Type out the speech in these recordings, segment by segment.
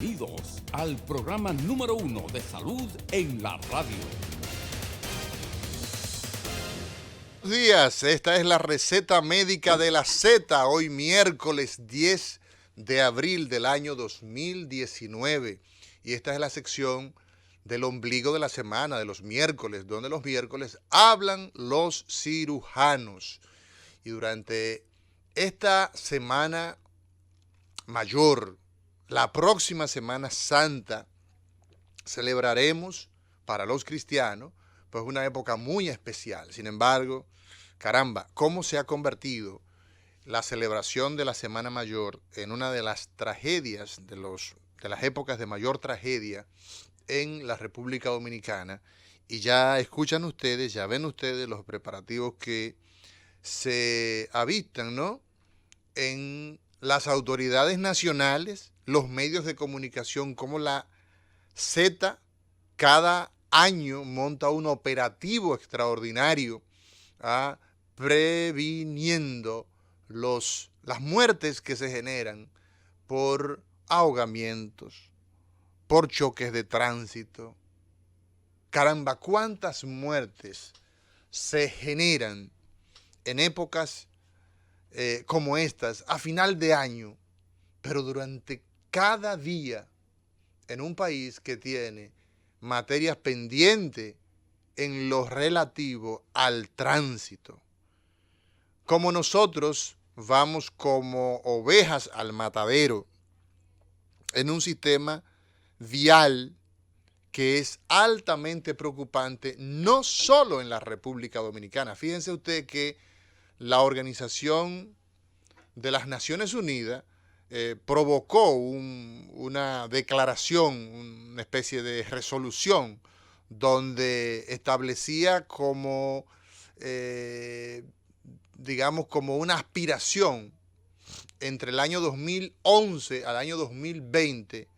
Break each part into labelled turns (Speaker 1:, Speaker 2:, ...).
Speaker 1: Bienvenidos al programa número 1 de salud en la radio.
Speaker 2: Buenos días, esta es la receta médica de la Z, hoy miércoles 10 de abril del año 2019. Y esta es la sección del ombligo de la semana, de los miércoles, donde los miércoles hablan los cirujanos. Y durante esta semana mayor, la próxima Semana Santa, celebraremos para los cristianos pues una época muy especial. Sin embargo, caramba, cómo se ha convertido la celebración de la Semana Mayor en una de las tragedias, de las épocas de mayor tragedia en la República Dominicana. Y ya escuchan ustedes, ya ven ustedes los preparativos que se avistan, ¿no?, en las autoridades nacionales, los medios de comunicación, como la Z cada año monta un operativo extraordinario previniendo las muertes que se generan por ahogamientos, por choques de tránsito. Caramba, cuántas muertes se generan en épocas como estas, a final de año, pero durante cada día, en un país que tiene materias pendientes en lo relativo al tránsito. Como nosotros vamos como ovejas al matadero en un sistema vial que es altamente preocupante, no solo en la República Dominicana. Fíjense usted que la Organización de las Naciones Unidas provocó una declaración, una especie de resolución, donde establecía como, como una aspiración entre el año 2011 al año 2020,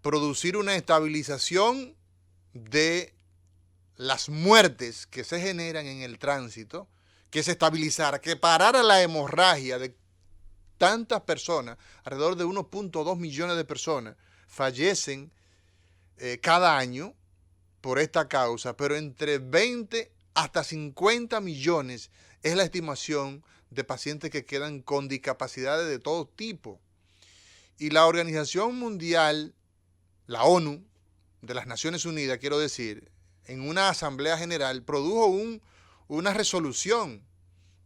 Speaker 2: producir una estabilización de las muertes que se generan en el tránsito, que se estabilizara, que parara la hemorragia de tantas personas. Alrededor de 1.2 millones de personas fallecen cada año por esta causa, pero entre 20 hasta 50 millones es la estimación de pacientes que quedan con discapacidades de todo tipo. Y la Organización Mundial, la ONU, de las Naciones Unidas, quiero decir, en una asamblea general, produjo una resolución,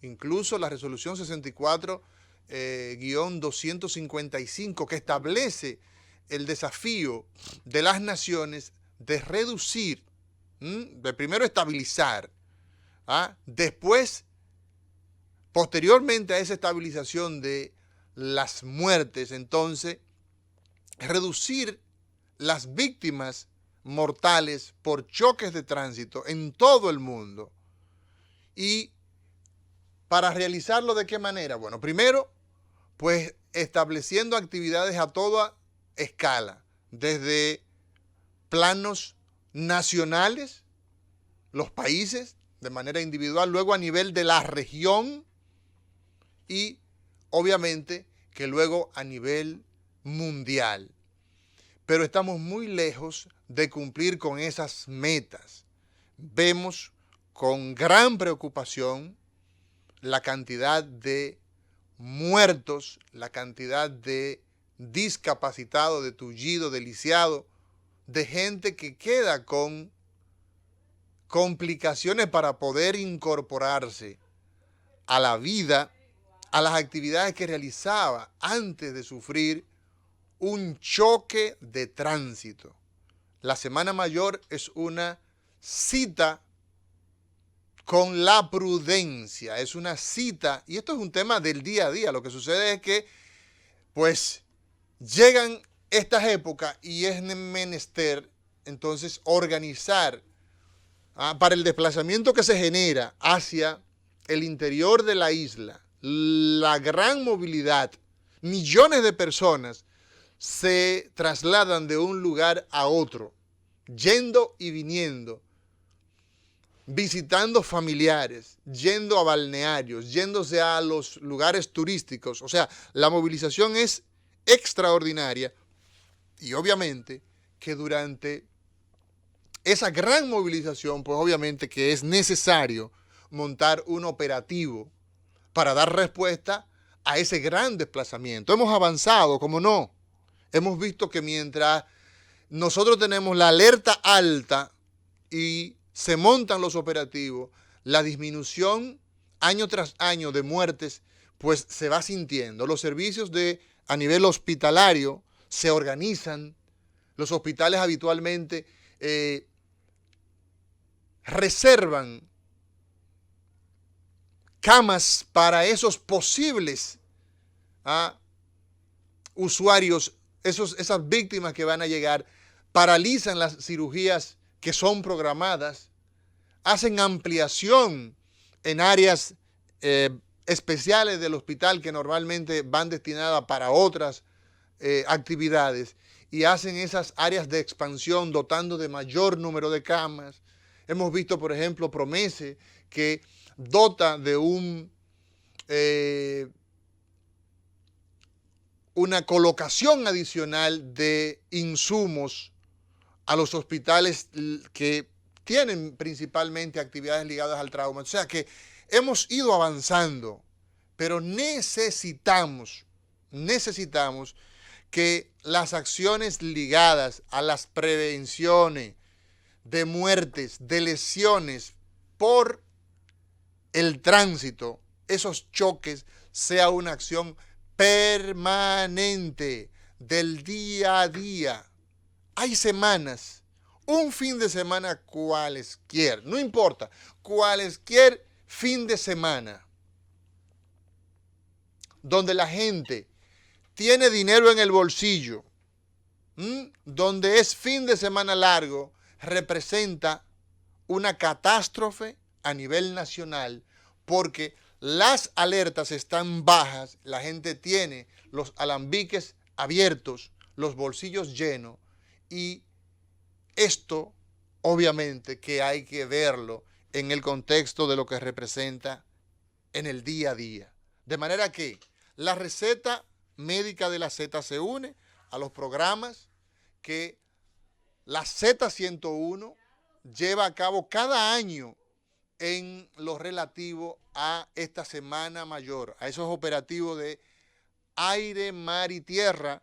Speaker 2: incluso la resolución 64-255, que establece el desafío de las naciones de reducir, de primero estabilizar, después, posteriormente a esa estabilización de las muertes, entonces, reducir las víctimas mortales por choques de tránsito en todo el mundo. Y para realizarlo, ¿de qué manera? Bueno, primero, pues estableciendo actividades a toda escala, desde planos nacionales, los países de manera individual, luego a nivel de la región y obviamente que luego a nivel mundial. Pero estamos muy lejos de cumplir con esas metas. Vemos con gran preocupación la cantidad de muertos, la cantidad de discapacitados, de tullidos, de lisiados, de gente que queda con complicaciones para poder incorporarse a la vida, a las actividades que realizaba antes de sufrir un choque de tránsito. La Semana Mayor es una cita con la prudencia, es una cita, y esto es un tema del día a día. Lo que sucede es que, pues, llegan estas épocas y es menester, entonces, organizar para el desplazamiento que se genera hacia el interior de la isla, la gran movilidad, millones de personas se trasladan de un lugar a otro, yendo y viniendo, visitando familiares, yendo a balnearios, yéndose a los lugares turísticos. O sea, la movilización es extraordinaria Y obviamente que durante esa gran movilización, pues obviamente que es necesario montar un operativo para dar respuesta a ese gran desplazamiento. Hemos avanzado, como no. Hemos visto que mientras nosotros tenemos la alerta alta y se montan los operativos, la disminución año tras año de muertes pues se va sintiendo. Los servicios a nivel hospitalario se organizan. Los hospitales habitualmente reservan camas para esos posibles usuarios, esas víctimas que van a llegar, paralizan las cirugías que son programadas, hacen ampliación en áreas especiales del hospital que normalmente van destinadas para otras actividades y hacen esas áreas de expansión dotando de mayor número de camas. Hemos visto, por ejemplo, Promese, que dota de una colocación adicional de insumos a los hospitales que tienen principalmente actividades ligadas al trauma. O sea que hemos ido avanzando, pero necesitamos que las acciones ligadas a las prevenciones de muertes, de lesiones por el tránsito, esos choques, sea una acción permanente del día a día. Hay semanas, un fin de semana cualesquier, no importa, cualesquier fin de semana, donde la gente tiene dinero en el bolsillo, donde es fin de semana largo, representa una catástrofe a nivel nacional porque las alertas están bajas, la gente tiene los alambiques abiertos, los bolsillos llenos y esto obviamente que hay que verlo en el contexto de lo que representa en el día a día. De manera que la receta médica de la Z se une a los programas que la Z101 lleva a cabo cada año en lo relativo a esta Semana Mayor, a esos operativos de aire, mar y tierra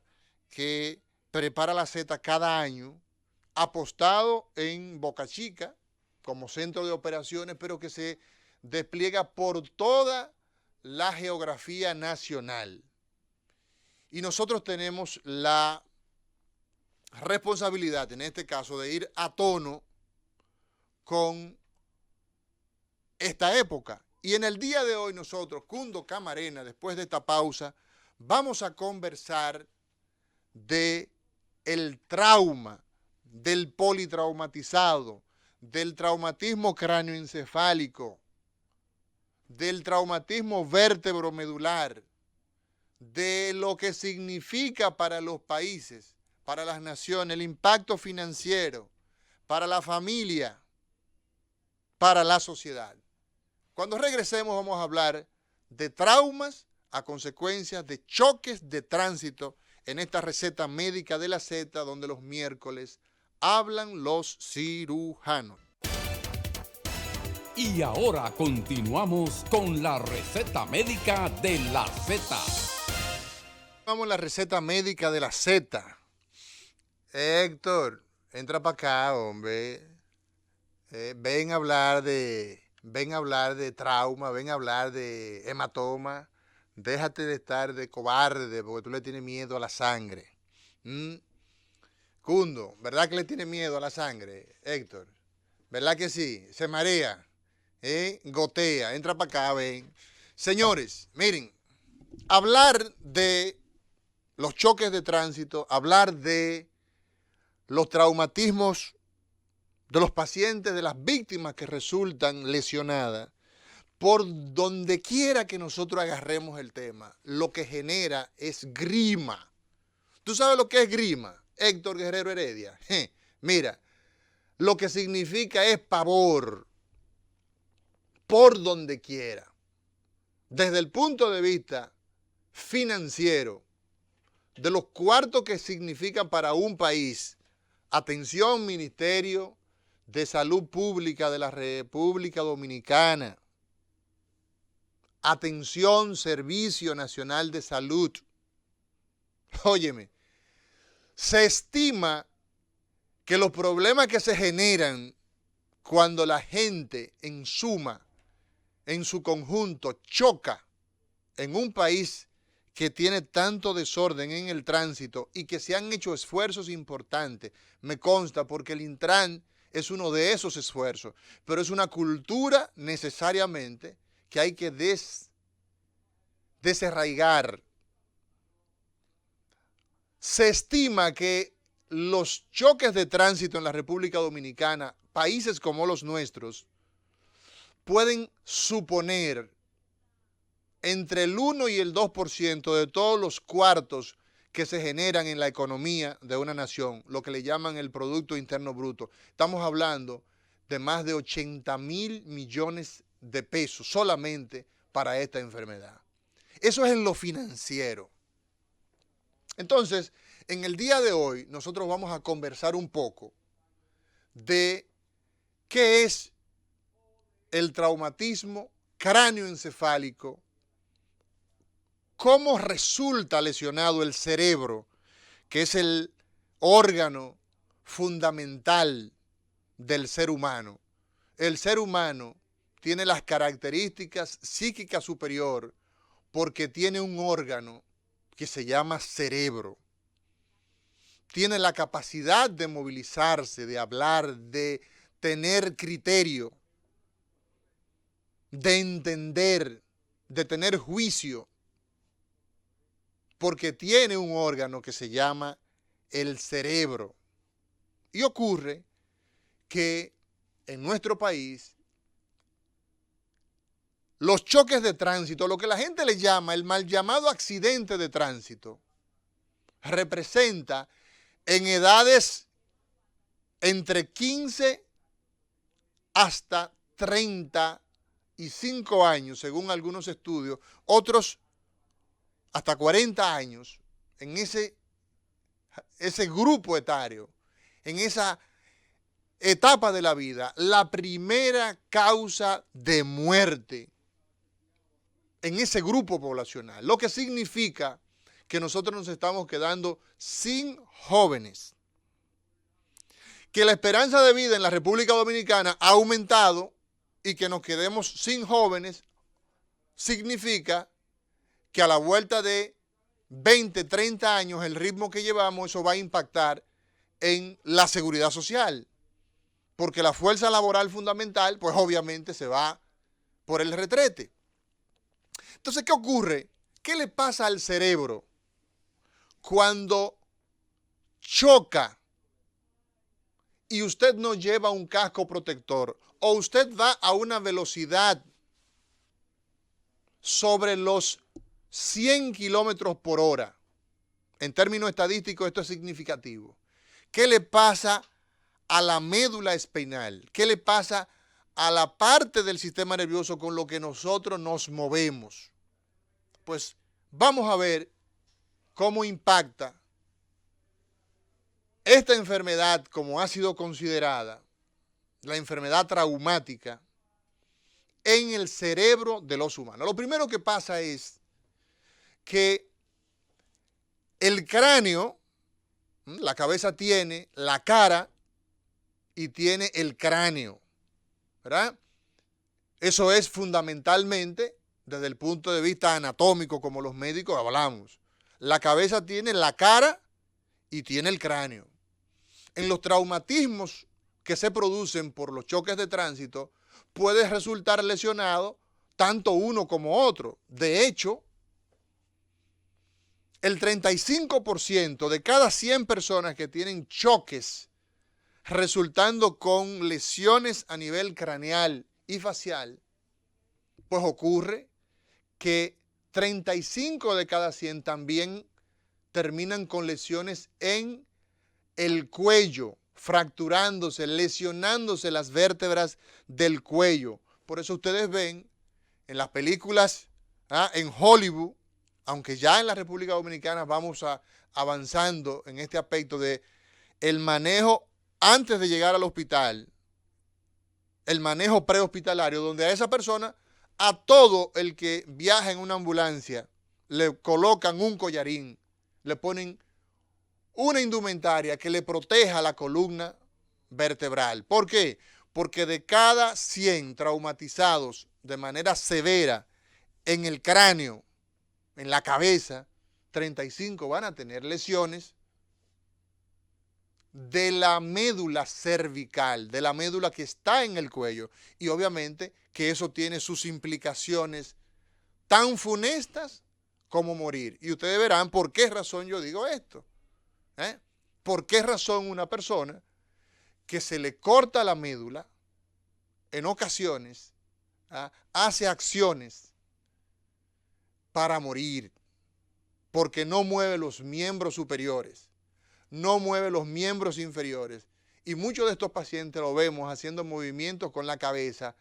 Speaker 2: que prepara la Z cada año, apostado en Boca Chica como centro de operaciones, pero que se despliega por toda la geografía nacional. Y nosotros tenemos la responsabilidad, en este caso, de ir a tono con esta época. Y en el día de hoy nosotros, Cundo Camarena, después de esta pausa, vamos a conversar de el trauma, del politraumatizado, del traumatismo cráneoencefálico, del traumatismo vértebro-medular, de lo que significa para los países, para las naciones, el impacto financiero, para la familia, para la sociedad. Cuando regresemos vamos a hablar de traumas a consecuencia de choques de tránsito en esta receta médica de la Z, donde los miércoles hablan los cirujanos.
Speaker 1: Y ahora continuamos con la receta médica de la Z.
Speaker 2: Vamos a la receta médica de la Z. Héctor, entra para acá, hombre. Ven a hablar de trauma, ven a hablar de hematoma. Déjate de estar de cobarde porque tú le tienes miedo a la sangre. Cundo, ¿verdad que le tiene miedo a la sangre, Héctor? ¿Verdad que sí? Se marea, gotea, entra para acá, ven. Señores, miren, hablar de los choques de tránsito, hablar de los traumatismos de los pacientes, de las víctimas que resultan lesionadas, por donde quiera que nosotros agarremos el tema, lo que genera es grima. ¿Tú sabes lo que es grima, Héctor Guerrero Heredia? Mira, lo que significa es pavor, por donde quiera. Desde el punto de vista financiero, de los cuartos que significan para un país. Atención, Ministerio de Salud Pública de la República Dominicana. Atención, Servicio Nacional de Salud. Óyeme, se estima que los problemas que se generan cuando la gente en suma, en su conjunto, choca en un país que tiene tanto desorden en el tránsito y que se han hecho esfuerzos importantes, me consta, porque el Intran es uno de esos esfuerzos, pero es una cultura necesariamente que hay que desarraigar. Se estima que los choques de tránsito en la República Dominicana, países como los nuestros, pueden suponer entre el 1 y el 2% de todos los cuartos que se generan en la economía de una nación, lo que le llaman el Producto Interno Bruto. Estamos hablando de más de 80,000 millones de pesos solamente para esta enfermedad. Eso es en lo financiero. Entonces, en el día de hoy, nosotros vamos a conversar un poco de qué es el traumatismo cráneoencefálico, cómo resulta lesionado el cerebro, que es el órgano fundamental del ser humano. El ser humano tiene las características psíquicas superiores porque tiene un órgano que se llama cerebro. Tiene la capacidad de movilizarse, de hablar, de tener criterio, de entender, de tener juicio, porque tiene un órgano que se llama el cerebro. Y ocurre que en nuestro país los choques de tránsito, lo que la gente le llama el mal llamado accidente de tránsito, representa en edades entre 15 hasta 35 años, según algunos estudios, otros hasta 40 años, en ese grupo etario, en esa etapa de la vida, la primera causa de muerte en ese grupo poblacional, lo que significa que nosotros nos estamos quedando sin jóvenes, que la esperanza de vida en la República Dominicana ha aumentado y que nos quedemos sin jóvenes significa que a la vuelta de 20, 30 años, el ritmo que llevamos, eso va a impactar en la seguridad social, porque la fuerza laboral fundamental, pues obviamente se va por el retrete. Entonces, ¿qué ocurre? ¿Qué le pasa al cerebro cuando choca y usted no lleva un casco protector o usted va a una velocidad sobre los 100 kilómetros por hora? En términos estadísticos esto es significativo. ¿Qué le pasa a la médula espinal? ¿Qué le pasa a la parte del sistema nervioso con lo que nosotros nos movemos? Pues vamos a ver cómo impacta esta enfermedad, como ha sido considerada, la enfermedad traumática, en el cerebro de los humanos. Lo primero que pasa es que el cráneo, la cabeza tiene la cara y tiene el cráneo, ¿verdad? Eso es fundamentalmente desde el punto de vista anatómico, como los médicos hablamos. La cabeza tiene la cara y tiene el cráneo. En los traumatismos que se producen por los choques de tránsito, puede resultar lesionado tanto uno como otro. De hecho, el 35% de cada 100 personas que tienen choques resultando con lesiones a nivel craneal y facial, pues ocurre que 35 de cada 100 también terminan con lesiones en el cuello, fracturándose, lesionándose las vértebras del cuello. Por eso ustedes ven en las películas, en Hollywood, aunque ya en la República Dominicana vamos a avanzando en este aspecto de el manejo antes de llegar al hospital, el manejo prehospitalario, donde a esa persona, a todo el que viaja en una ambulancia, le colocan un collarín, le ponen una indumentaria que le proteja la columna vertebral. ¿Por qué? Porque de cada 100 traumatizados de manera severa en el cráneo, en la cabeza, 35 van a tener lesiones de la médula cervical, de la médula que está en el cuello. Y obviamente que eso tiene sus implicaciones tan funestas como morir. Y ustedes verán por qué razón yo digo esto. ¿Por qué razón una persona que se le corta la médula, en ocasiones, hace acciones para morir? Porque no mueve los miembros superiores, no mueve los miembros inferiores. Y muchos de estos pacientes lo vemos haciendo movimientos con la cabeza,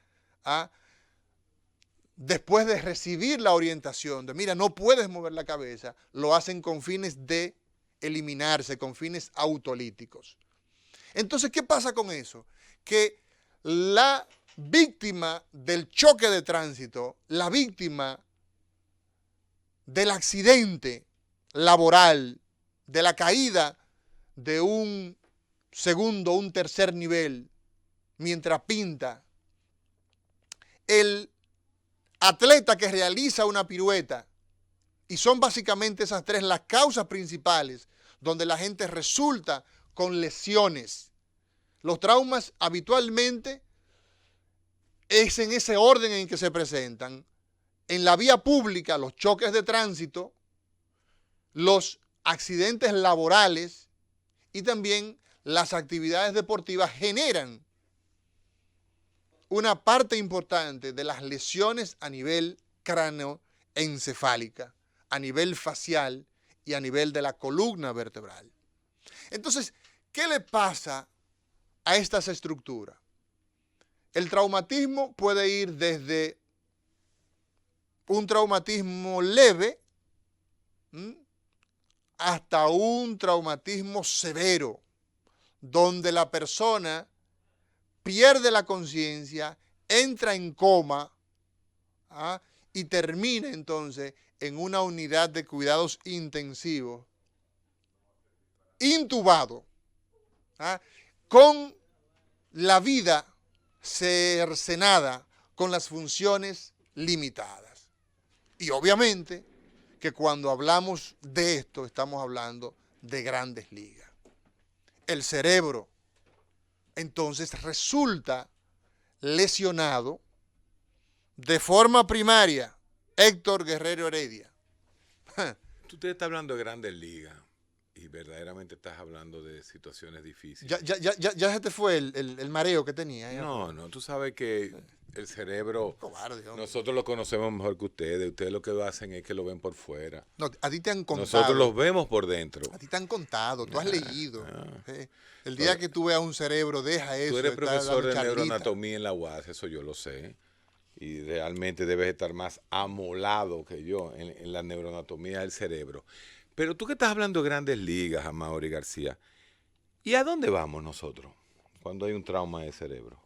Speaker 2: después de recibir la orientación de, mira, no puedes mover la cabeza, lo hacen con fines de eliminarse, con fines autolíticos. Entonces, ¿qué pasa con eso? Que la víctima del choque de tránsito, la víctima del accidente laboral, de la caída de un segundo, un tercer nivel, mientras pinta, el atleta que realiza una pirueta, y son básicamente esas tres las causas principales donde la gente resulta con lesiones. Los traumas habitualmente es en ese orden en que se presentan. En la vía pública, los choques de tránsito, los accidentes laborales y también las actividades deportivas generan una parte importante de las lesiones a nivel cráneoencefálica, a nivel facial y a nivel de la columna vertebral. Entonces, ¿qué le pasa a estas estructuras? El traumatismo puede ir desde un traumatismo leve hasta un traumatismo severo, donde la persona pierde la conciencia, entra en coma y termina entonces en una unidad de cuidados intensivos, intubado, con la vida cercenada, con las funciones limitadas. Y obviamente que cuando hablamos de esto estamos hablando de grandes ligas. El cerebro entonces resulta lesionado de forma primaria. Héctor Guerrero Heredia.
Speaker 3: Tú te estás hablando de grandes ligas y verdaderamente estás hablando de situaciones difíciles.
Speaker 2: Ya se te fue el mareo que tenía.
Speaker 3: No, tú sabes que el cerebro,
Speaker 2: cobarde,
Speaker 3: nosotros lo conocemos mejor que ustedes. Ustedes lo que hacen es que lo ven por fuera.
Speaker 2: No, a ti te han contado.
Speaker 3: Nosotros los vemos por dentro.
Speaker 2: A ti te han contado, tú has leído. El día que tú veas un cerebro, deja eso.
Speaker 3: Tú eres profesor de neuroanatomía en la UAS, eso yo lo sé. Y realmente debes estar más amolado que yo en la neuroanatomía del cerebro. Pero tú que estás hablando de grandes ligas, Amaury García, ¿y a dónde vamos nosotros cuando hay un trauma de cerebro?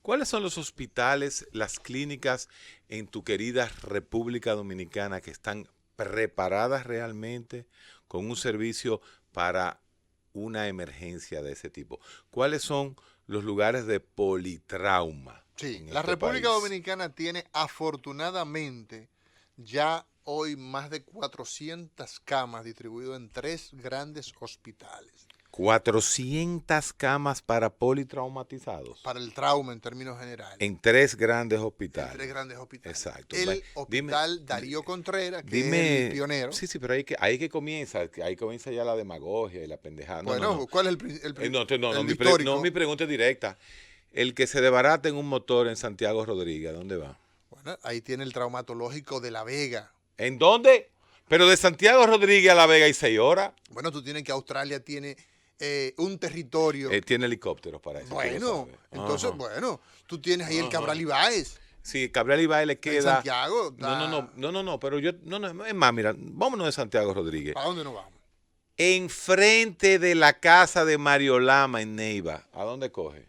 Speaker 3: ¿Cuáles son los hospitales, las clínicas en tu querida República Dominicana que están preparadas realmente con un servicio para una emergencia de ese tipo? ¿Cuáles son los lugares de politrauma?
Speaker 2: Sí, la República Dominicana tiene afortunadamente ya hoy más de 400 camas distribuidas en 3 grandes hospitales.
Speaker 3: 400 camas para politraumatizados.
Speaker 2: Para el trauma en términos generales.
Speaker 3: En 3 grandes hospitales.
Speaker 2: En 3 grandes hospitales.
Speaker 3: Exacto.
Speaker 2: El hospital Darío Contreras, que es el pionero.
Speaker 3: Sí, pero ahí que comienza ya la demagogia y la pendejada.
Speaker 2: Bueno, ¿cuál es
Speaker 3: mi pregunta es directa. El que se desbarata en un motor en Santiago Rodríguez, ¿a dónde va?
Speaker 2: Bueno, ahí tiene el traumatológico de La Vega.
Speaker 3: ¿En dónde? Pero de Santiago Rodríguez a La Vega hay 6 horas.
Speaker 2: Bueno, tú tienes que Australia tiene un territorio.
Speaker 3: Tiene helicópteros para eso.
Speaker 2: Bueno, entonces, tú tienes ahí el Cabral Ibáez.
Speaker 3: Sí, Cabral Ibáez le queda.
Speaker 2: En Santiago.
Speaker 3: No, pero es más, mira, vámonos de Santiago Rodríguez.
Speaker 2: ¿Para dónde nos vamos?
Speaker 3: enfrente de la casa de Mario Lama en Neiva. ¿A dónde coge?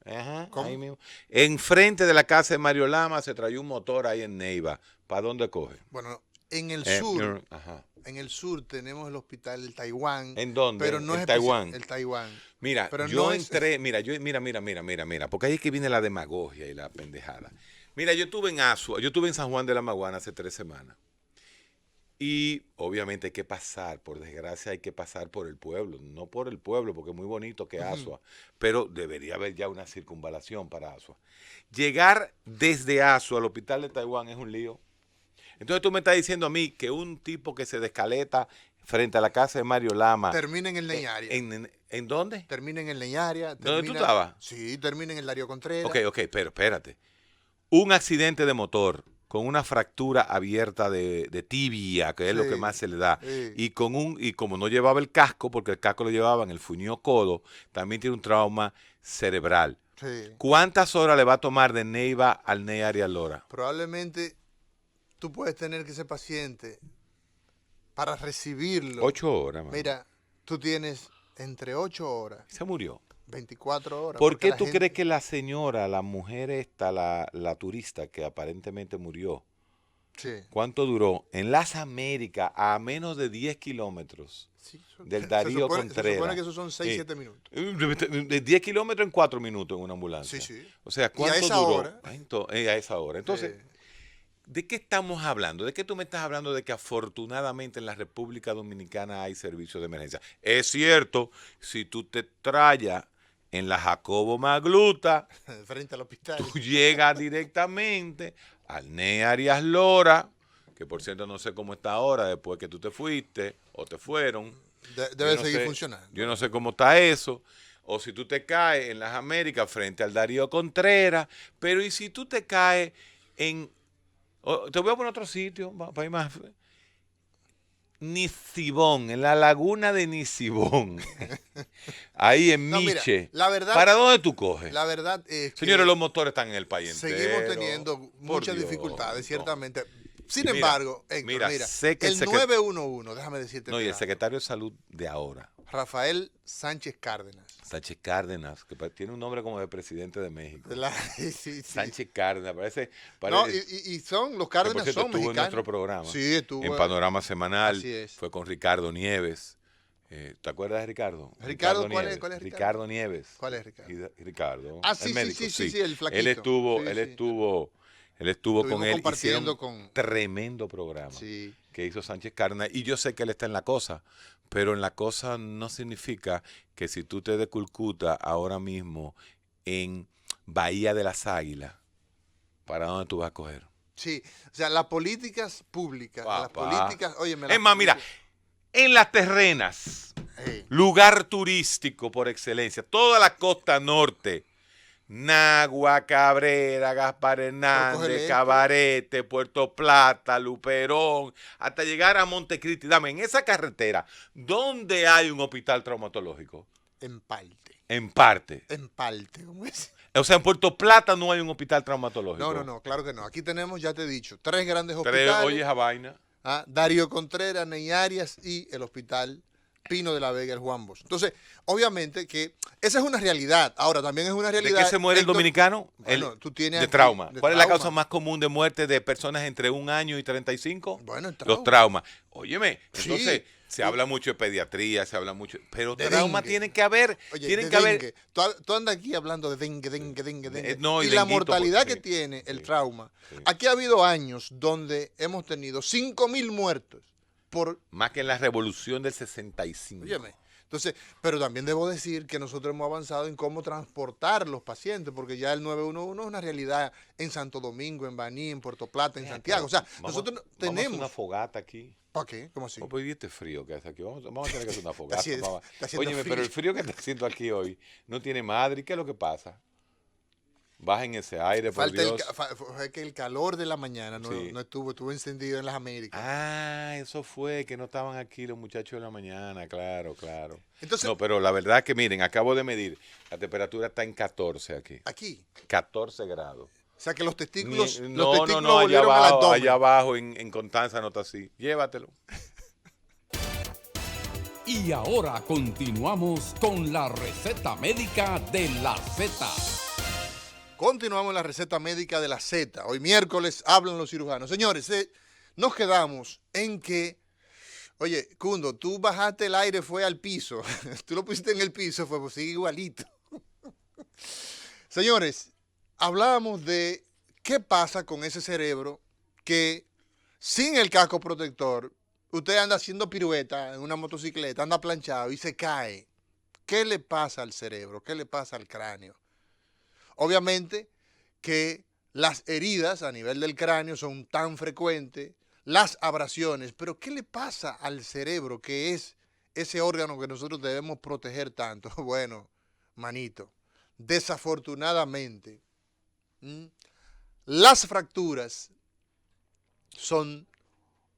Speaker 3: Ajá,
Speaker 2: ¿Cómo?
Speaker 3: ahí mismo. Enfrente de la casa de Mario Lama se trayó un motor ahí en Neiva. ¿Para dónde coge?
Speaker 2: Bueno, en el
Speaker 3: sur.
Speaker 2: En el sur tenemos el hospital del Taiwán.
Speaker 3: ¿En dónde?
Speaker 2: Pero no
Speaker 3: ¿En
Speaker 2: es
Speaker 3: Taiwán?
Speaker 2: El Taiwán.
Speaker 3: Mira,
Speaker 2: pero
Speaker 3: yo
Speaker 2: no
Speaker 3: entré, mira, porque ahí es que viene la demagogia y la pendejada. Mira, yo estuve en Asua, yo estuve en San Juan de la Maguana hace 3 semanas. Y obviamente hay que pasar, por desgracia hay que pasar por el pueblo, no por el pueblo, porque es muy bonito que Asua, pero debería haber ya una circunvalación para Asua. Llegar desde Asua al hospital de Taiwán es un lío. Entonces tú me estás diciendo a mí que un tipo que se descaleta frente a la casa de Mario Lama...
Speaker 2: Termina en el Leñaria.
Speaker 3: ¿En dónde?
Speaker 2: Termina en el Leñaria.
Speaker 3: ¿Dónde tú estabas?
Speaker 2: Sí, termina en el Darío Contreras.
Speaker 3: Ok, pero espérate. Un accidente de motor con una fractura abierta de tibia, que es lo que más se le da, y como no llevaba el casco, porque el casco lo llevaba en el fuñido codo, también tiene un trauma cerebral.
Speaker 2: Sí.
Speaker 3: ¿Cuántas horas le va a tomar de Neiva al Neiva Lora?
Speaker 2: Probablemente tú puedes tener que ser paciente para recibirlo.
Speaker 3: 8 horas, man.
Speaker 2: Mira, tú tienes entre 8 horas.
Speaker 3: Se murió.
Speaker 2: 24 horas.
Speaker 3: ¿Por qué tú crees que la señora, la mujer esta, la turista que aparentemente murió, cuánto duró? En las Américas, a menos de 10 kilómetros del Darío Contreras.
Speaker 2: Se supone que esos son 6-7 minutos.
Speaker 3: De 10 kilómetros en 4 minutos en una ambulancia.
Speaker 2: Sí.
Speaker 3: O sea, ¿cuánto
Speaker 2: ¿Y a esa
Speaker 3: duró?
Speaker 2: hora?
Speaker 3: A esa hora. Entonces, ¿de qué estamos hablando? ¿De qué tú me estás hablando de que afortunadamente en la República Dominicana hay servicios de emergencia? Es cierto, si tú te trayas en la Jacobo Magluta,
Speaker 2: frente al hospital,
Speaker 3: tú llegas directamente al NEA Arias Lora, que por cierto no sé cómo está ahora después que tú te fuiste o te fueron.
Speaker 2: Debe seguir funcionando.
Speaker 3: Yo no sé cómo está eso. O si tú te caes en las Américas frente al Darío Contreras, pero ¿y si tú te caes en... te voy a poner otro sitio para ir más... Nisibón, en la laguna de Nisibón, ahí en Miche.
Speaker 2: Mira, la verdad,
Speaker 3: ¿para dónde tú coges?
Speaker 2: La verdad es que...
Speaker 3: Señores, los motores están en el país entero.
Speaker 2: Seguimos teniendo muchas dificultades, ciertamente. Sin
Speaker 3: mira,
Speaker 2: embargo, Héctor, mira
Speaker 3: sé que
Speaker 2: el 911, déjame decirte.
Speaker 3: No, y el secretario de Salud de ahora.
Speaker 2: Rafael Sánchez Cárdenas.
Speaker 3: Sánchez Cárdenas, que tiene un nombre como de presidente de México.
Speaker 2: Sí.
Speaker 3: Sánchez Cárdenas, parece
Speaker 2: no, y son, los Cárdenas
Speaker 3: que, son
Speaker 2: mexicanos.
Speaker 3: Estuvo en nuestro programa.
Speaker 2: Sí, estuvo.
Speaker 3: En Panorama Semanal.
Speaker 2: Así es.
Speaker 3: Fue con Ricardo Nieves. ¿Te acuerdas de Ricardo?
Speaker 2: ¿Ricardo
Speaker 3: ¿cuál
Speaker 2: es Ricardo?
Speaker 3: Ricardo Nieves.
Speaker 2: ¿Cuál es Ricardo?
Speaker 3: Ricardo.
Speaker 2: Sí, el médico, sí, el flaquito.
Speaker 3: Él estuvo con él.
Speaker 2: Compartiendo
Speaker 3: un tremendo programa
Speaker 2: que
Speaker 3: hizo Sánchez Cárdenas. Y yo sé que él está en la cosa, pero en la cosa no significa que si tú te de Culcuta ahora mismo en Bahía de las Águilas, ¿para dónde tú vas a coger?
Speaker 2: Sí, o sea, las políticas públicas, las políticas,
Speaker 3: es más, mira, en Las Terrenas, lugar turístico por excelencia, toda la costa norte, Nagua, Cabrera, Gaspar Hernández, Cabarete, Puerto Plata, Luperón, hasta llegar a Montecristi. Dame, en esa carretera, ¿dónde hay un hospital traumatológico?
Speaker 2: En parte.
Speaker 3: En parte.
Speaker 2: En parte, ¿cómo es?
Speaker 3: O sea, en Puerto Plata no hay un hospital traumatológico.
Speaker 2: No, claro que no. Aquí tenemos, ya te he dicho, 3 grandes hospitales.
Speaker 3: Oye, esa vaina.
Speaker 2: Darío Contreras, Ney Arias y el hospital Pino de la Vega, el Juan Bosch. Entonces, obviamente que esa es una realidad. Ahora, también es una realidad...
Speaker 3: ¿De qué se muere el dominicano?
Speaker 2: Bueno, tú tienes
Speaker 3: de trauma. ¿Cuál es la causa más común de muerte de personas entre 1 año y 35?
Speaker 2: Bueno, el trauma.
Speaker 3: Los traumas. Óyeme, entonces... Se habla mucho de pediatría, se habla mucho... Pero de trauma tiene que haber...
Speaker 2: Oye,
Speaker 3: tienen que haber...
Speaker 2: Tú andas aquí hablando de dengue.
Speaker 3: No,
Speaker 2: y la mortalidad que tiene el trauma. Aquí ha habido años donde hemos tenido 5,000 muertos por...
Speaker 3: Más que en la revolución del 65.
Speaker 2: Óyeme. Entonces, pero también debo decir que nosotros hemos avanzado en cómo transportar los pacientes, porque ya el 911 es una realidad en Santo Domingo, en Baní, en Puerto Plata, en Santiago. O sea, nosotros tenemos...
Speaker 3: Vamos a hacer una fogata aquí.
Speaker 2: ¿Para qué? ¿Cómo así?
Speaker 3: No, pues este frío que hace aquí. Vamos a tener que hacer una fogata.
Speaker 2: Óyeme,
Speaker 3: pero el frío que está haciendo aquí hoy no tiene madre. ¿Y qué es lo que pasa? Bajen ese aire, por Dios.
Speaker 2: Fue que el calor de la mañana no estuvo encendido en las Américas.
Speaker 3: Eso fue, que no estaban aquí los muchachos de la mañana, claro.
Speaker 2: Entonces,
Speaker 3: no, pero la verdad que miren, acabo de medir, la temperatura está en 14 aquí.
Speaker 2: ¿Aquí?
Speaker 3: 14 grados.
Speaker 2: O sea que los testículos,
Speaker 3: no,
Speaker 2: volvieron al abdomen.
Speaker 3: Allá abajo en Constanza no está así. Llévatelo.
Speaker 1: Y ahora continuamos con la receta médica de la Z.
Speaker 2: Continuamos en la receta médica de la Z. Hoy miércoles hablan los cirujanos. Señores, nos quedamos en que, oye, Cundo, tú bajaste el aire, fue al piso. Tú lo pusiste en el piso, pues sigue igualito. Señores, hablábamos de qué pasa con ese cerebro que sin el casco protector, usted anda haciendo pirueta en una motocicleta, anda planchado y se cae. ¿Qué le pasa al cerebro? ¿Qué le pasa al cráneo? Obviamente que las heridas a nivel del cráneo son tan frecuentes, las abrasiones, pero ¿qué le pasa al cerebro, que es ese órgano que nosotros debemos proteger tanto? Bueno, manito, desafortunadamente, las fracturas son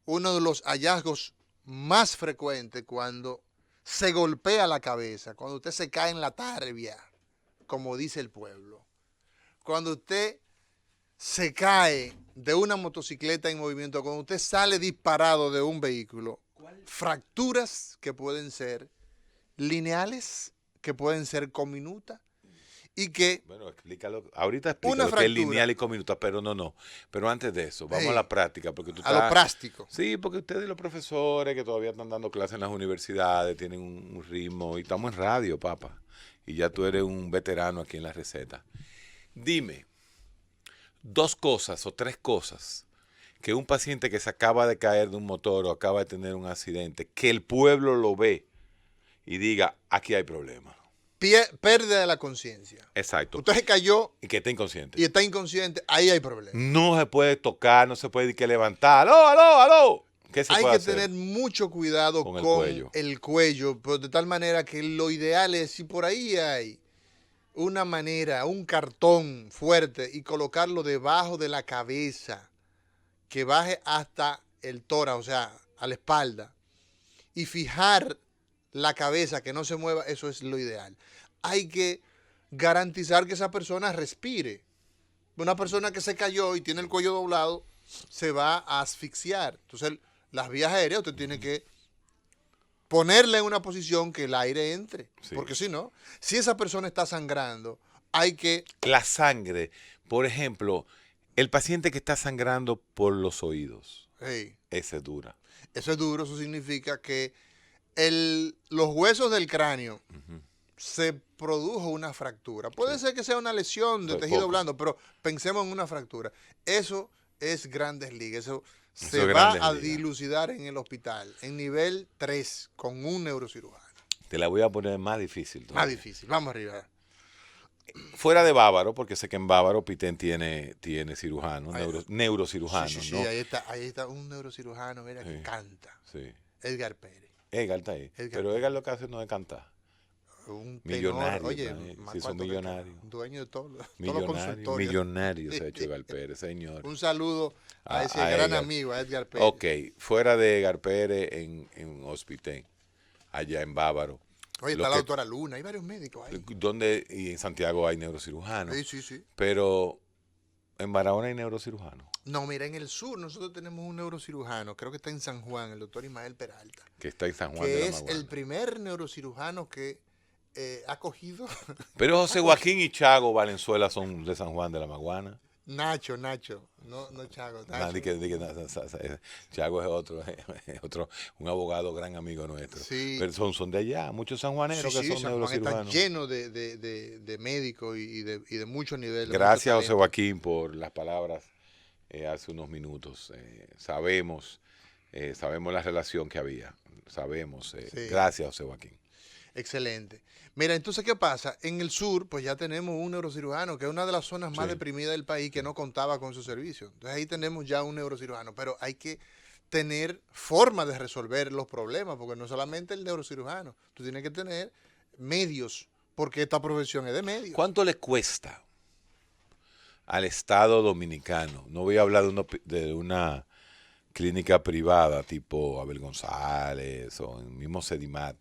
Speaker 2: uno de los hallazgos más frecuentes cuando se golpea la cabeza, cuando usted se cae en la tarbia, como dice el pueblo. Cuando usted se cae de una motocicleta en movimiento, cuando usted sale disparado de un vehículo, fracturas que pueden ser lineales, que pueden ser cominutas y que...
Speaker 3: Bueno, explícalo. Ahorita explica lo que es lineal y cominuta, pero no. Pero antes de eso, vamos a la práctica. Porque tú
Speaker 2: a lo práctico.
Speaker 3: Sí, porque ustedes los profesores que todavía están dando clases en las universidades tienen un ritmo y estamos en radio, papá. Y ya tú eres un veterano aquí en la receta. Dime 2 cosas o 3 cosas que un paciente que se acaba de caer de un motor o acaba de tener un accidente, que el pueblo lo ve y diga, aquí hay problema.
Speaker 2: Pérdida de la conciencia.
Speaker 3: Exacto.
Speaker 2: Usted se cayó
Speaker 3: y que está inconsciente.
Speaker 2: Y está inconsciente, ahí hay problema.
Speaker 3: No se puede tocar, no se puede que levantar. ¡Aló! ¿Qué se
Speaker 2: hay
Speaker 3: puede
Speaker 2: que
Speaker 3: hacer?
Speaker 2: tener mucho cuidado con el cuello, pues de tal manera que lo ideal es, si por ahí hay una manera, un cartón fuerte y colocarlo debajo de la cabeza, que baje hasta el tórax, o sea, a la espalda, y fijar la cabeza, que no se mueva, eso es lo ideal. Hay que garantizar que esa persona respire. Una persona que se cayó y tiene el cuello doblado se va a asfixiar. Entonces, las vías aéreas usted tiene que ponerla en una posición que el aire entre. Sí. Porque si no, si esa persona está sangrando, hay que...
Speaker 3: La sangre, por ejemplo, el paciente que está sangrando por los oídos,
Speaker 2: sí.
Speaker 3: Esa es dura.
Speaker 2: Eso es duro, eso significa que los huesos del cráneo se produjo una fractura. Puede ser que sea una lesión de tejido blando, pero pensemos en una fractura. Eso es Grandes Ligas. Eso se va a dilucidar en el hospital, en nivel 3, con un neurocirujano.
Speaker 3: Te la voy a poner más difícil todavía.
Speaker 2: Más difícil, vamos arriba.
Speaker 3: Fuera de Bávaro, porque sé que en Bávaro Pitén tiene cirujano, neurocirujano,
Speaker 2: sí,
Speaker 3: ¿no?
Speaker 2: Ahí está un neurocirujano, mira, que canta.
Speaker 3: Sí.
Speaker 2: Edgar Pérez.
Speaker 3: Edgar está ahí. Pero Edgar lo que hace no es cantar.
Speaker 2: Un
Speaker 3: millonario.
Speaker 2: Oye,
Speaker 3: se hizo millonario.
Speaker 2: Dueño de todos los
Speaker 3: consultorios. Millonario se ha hecho Edgar Pérez, señor.
Speaker 2: Un saludo a ese gran amigo, a Edgar Pérez.
Speaker 3: Ok, fuera de Edgar Pérez en Hospitén, allá en Bávaro.
Speaker 2: Oye, está la doctora Luna, hay varios médicos ahí.
Speaker 3: Y en Santiago hay neurocirujanos.
Speaker 2: Sí.
Speaker 3: Pero en Barahona hay neurocirujanos.
Speaker 2: No, mira, en el sur nosotros tenemos un neurocirujano, creo que está en San Juan, el doctor Ismael Peralta.
Speaker 3: Que está en San Juan
Speaker 2: de la
Speaker 3: Maguana.
Speaker 2: Que es el primer neurocirujano que ha cogido.
Speaker 3: Pero José Joaquín y Chago Valenzuela son de San Juan de la Maguana.
Speaker 2: Nacho, no Chago.
Speaker 3: Chago es otro, un abogado gran amigo nuestro.
Speaker 2: Sí.
Speaker 3: Pero son de allá, muchos sanjuaneros que son neurocirujanos.
Speaker 2: Está lleno de médicos y de muchos niveles.
Speaker 3: Gracias, José Joaquín, por las palabras hace unos minutos. Sabemos la relación que había. Sabemos. Sí. Gracias, José Joaquín.
Speaker 2: Excelente. Mira, entonces, ¿qué pasa? En el sur, pues ya tenemos un neurocirujano, que es una de las zonas más deprimidas del país, que no contaba con su servicio. Entonces ahí tenemos ya un neurocirujano, pero hay que tener forma de resolver los problemas, porque no solamente el neurocirujano, tú tienes que tener medios, porque esta profesión es de medios.
Speaker 3: ¿Cuánto le cuesta al Estado dominicano? No voy a hablar de una clínica privada tipo Abel González o el mismo Sedimat.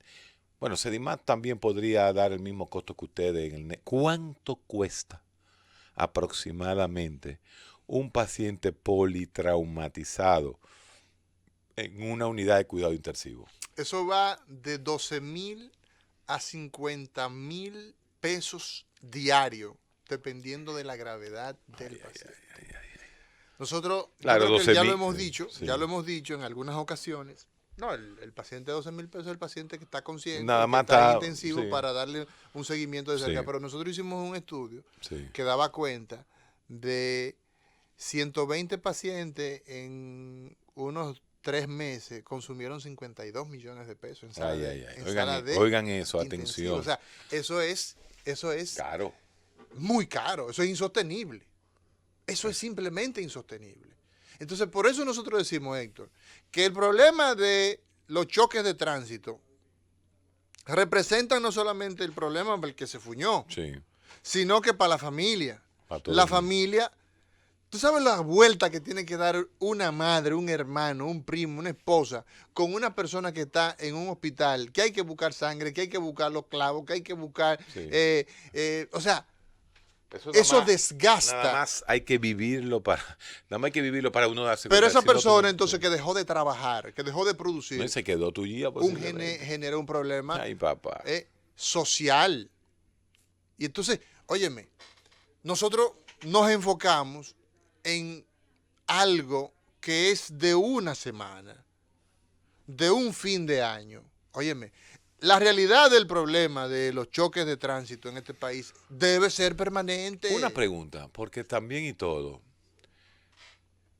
Speaker 3: Bueno, Sedimat también podría dar el mismo costo que ustedes. ¿Cuánto cuesta aproximadamente un paciente politraumatizado en una unidad de cuidado intensivo?
Speaker 2: Eso va de 12,000 a 50,000 pesos diarios, dependiendo de la gravedad del paciente. Nosotros,
Speaker 3: claro,
Speaker 2: yo creo que ya lo
Speaker 3: 12,000,
Speaker 2: hemos dicho,
Speaker 3: sí.
Speaker 2: ya lo hemos dicho en algunas ocasiones. No, el paciente de 12,000 pesos es el paciente que está consciente,
Speaker 3: Nada
Speaker 2: que
Speaker 3: más
Speaker 2: está en
Speaker 3: está,
Speaker 2: intensivo
Speaker 3: sí.
Speaker 2: para darle un seguimiento de cerca.
Speaker 3: Sí.
Speaker 2: Pero nosotros hicimos un estudio
Speaker 3: Sí.
Speaker 2: que daba cuenta de 120 pacientes en unos 3 meses consumieron 52 millones de pesos en sala en sala de
Speaker 3: Oigan eso,
Speaker 2: intensivo.
Speaker 3: atención.
Speaker 2: O sea, eso es
Speaker 3: Caro.
Speaker 2: muy caro, eso es insostenible. Eso es simplemente insostenible. Entonces, por eso nosotros decimos, Héctor, que el problema de los choques de tránsito representan no solamente el problema para el que se fuñó,
Speaker 3: Sí.
Speaker 2: sino que para la familia.
Speaker 3: Para todo
Speaker 2: La
Speaker 3: el mundo.
Speaker 2: familia, tú sabes la vuelta que tiene que dar una madre, un hermano, un primo, una esposa, con una persona que está en un hospital, que hay que buscar sangre, que hay que buscar los clavos, que hay que buscar...
Speaker 3: Sí.
Speaker 2: o sea,
Speaker 3: Eso
Speaker 2: eso desgasta.
Speaker 3: Nada más hay que vivirlo para uno darse
Speaker 2: Pero
Speaker 3: cuenta.
Speaker 2: esa
Speaker 3: Si no,
Speaker 2: persona
Speaker 3: tú-
Speaker 2: entonces que dejó de trabajar, que dejó de producir,
Speaker 3: No, y se quedó tu guía.
Speaker 2: genera un problema
Speaker 3: Ay, papá.
Speaker 2: social. Y entonces, óyeme, nosotros nos enfocamos en algo que es de una semana, de un fin de año. Óyeme, la realidad del problema de los choques de tránsito en este país debe ser permanente.
Speaker 3: Una pregunta, porque también y todo,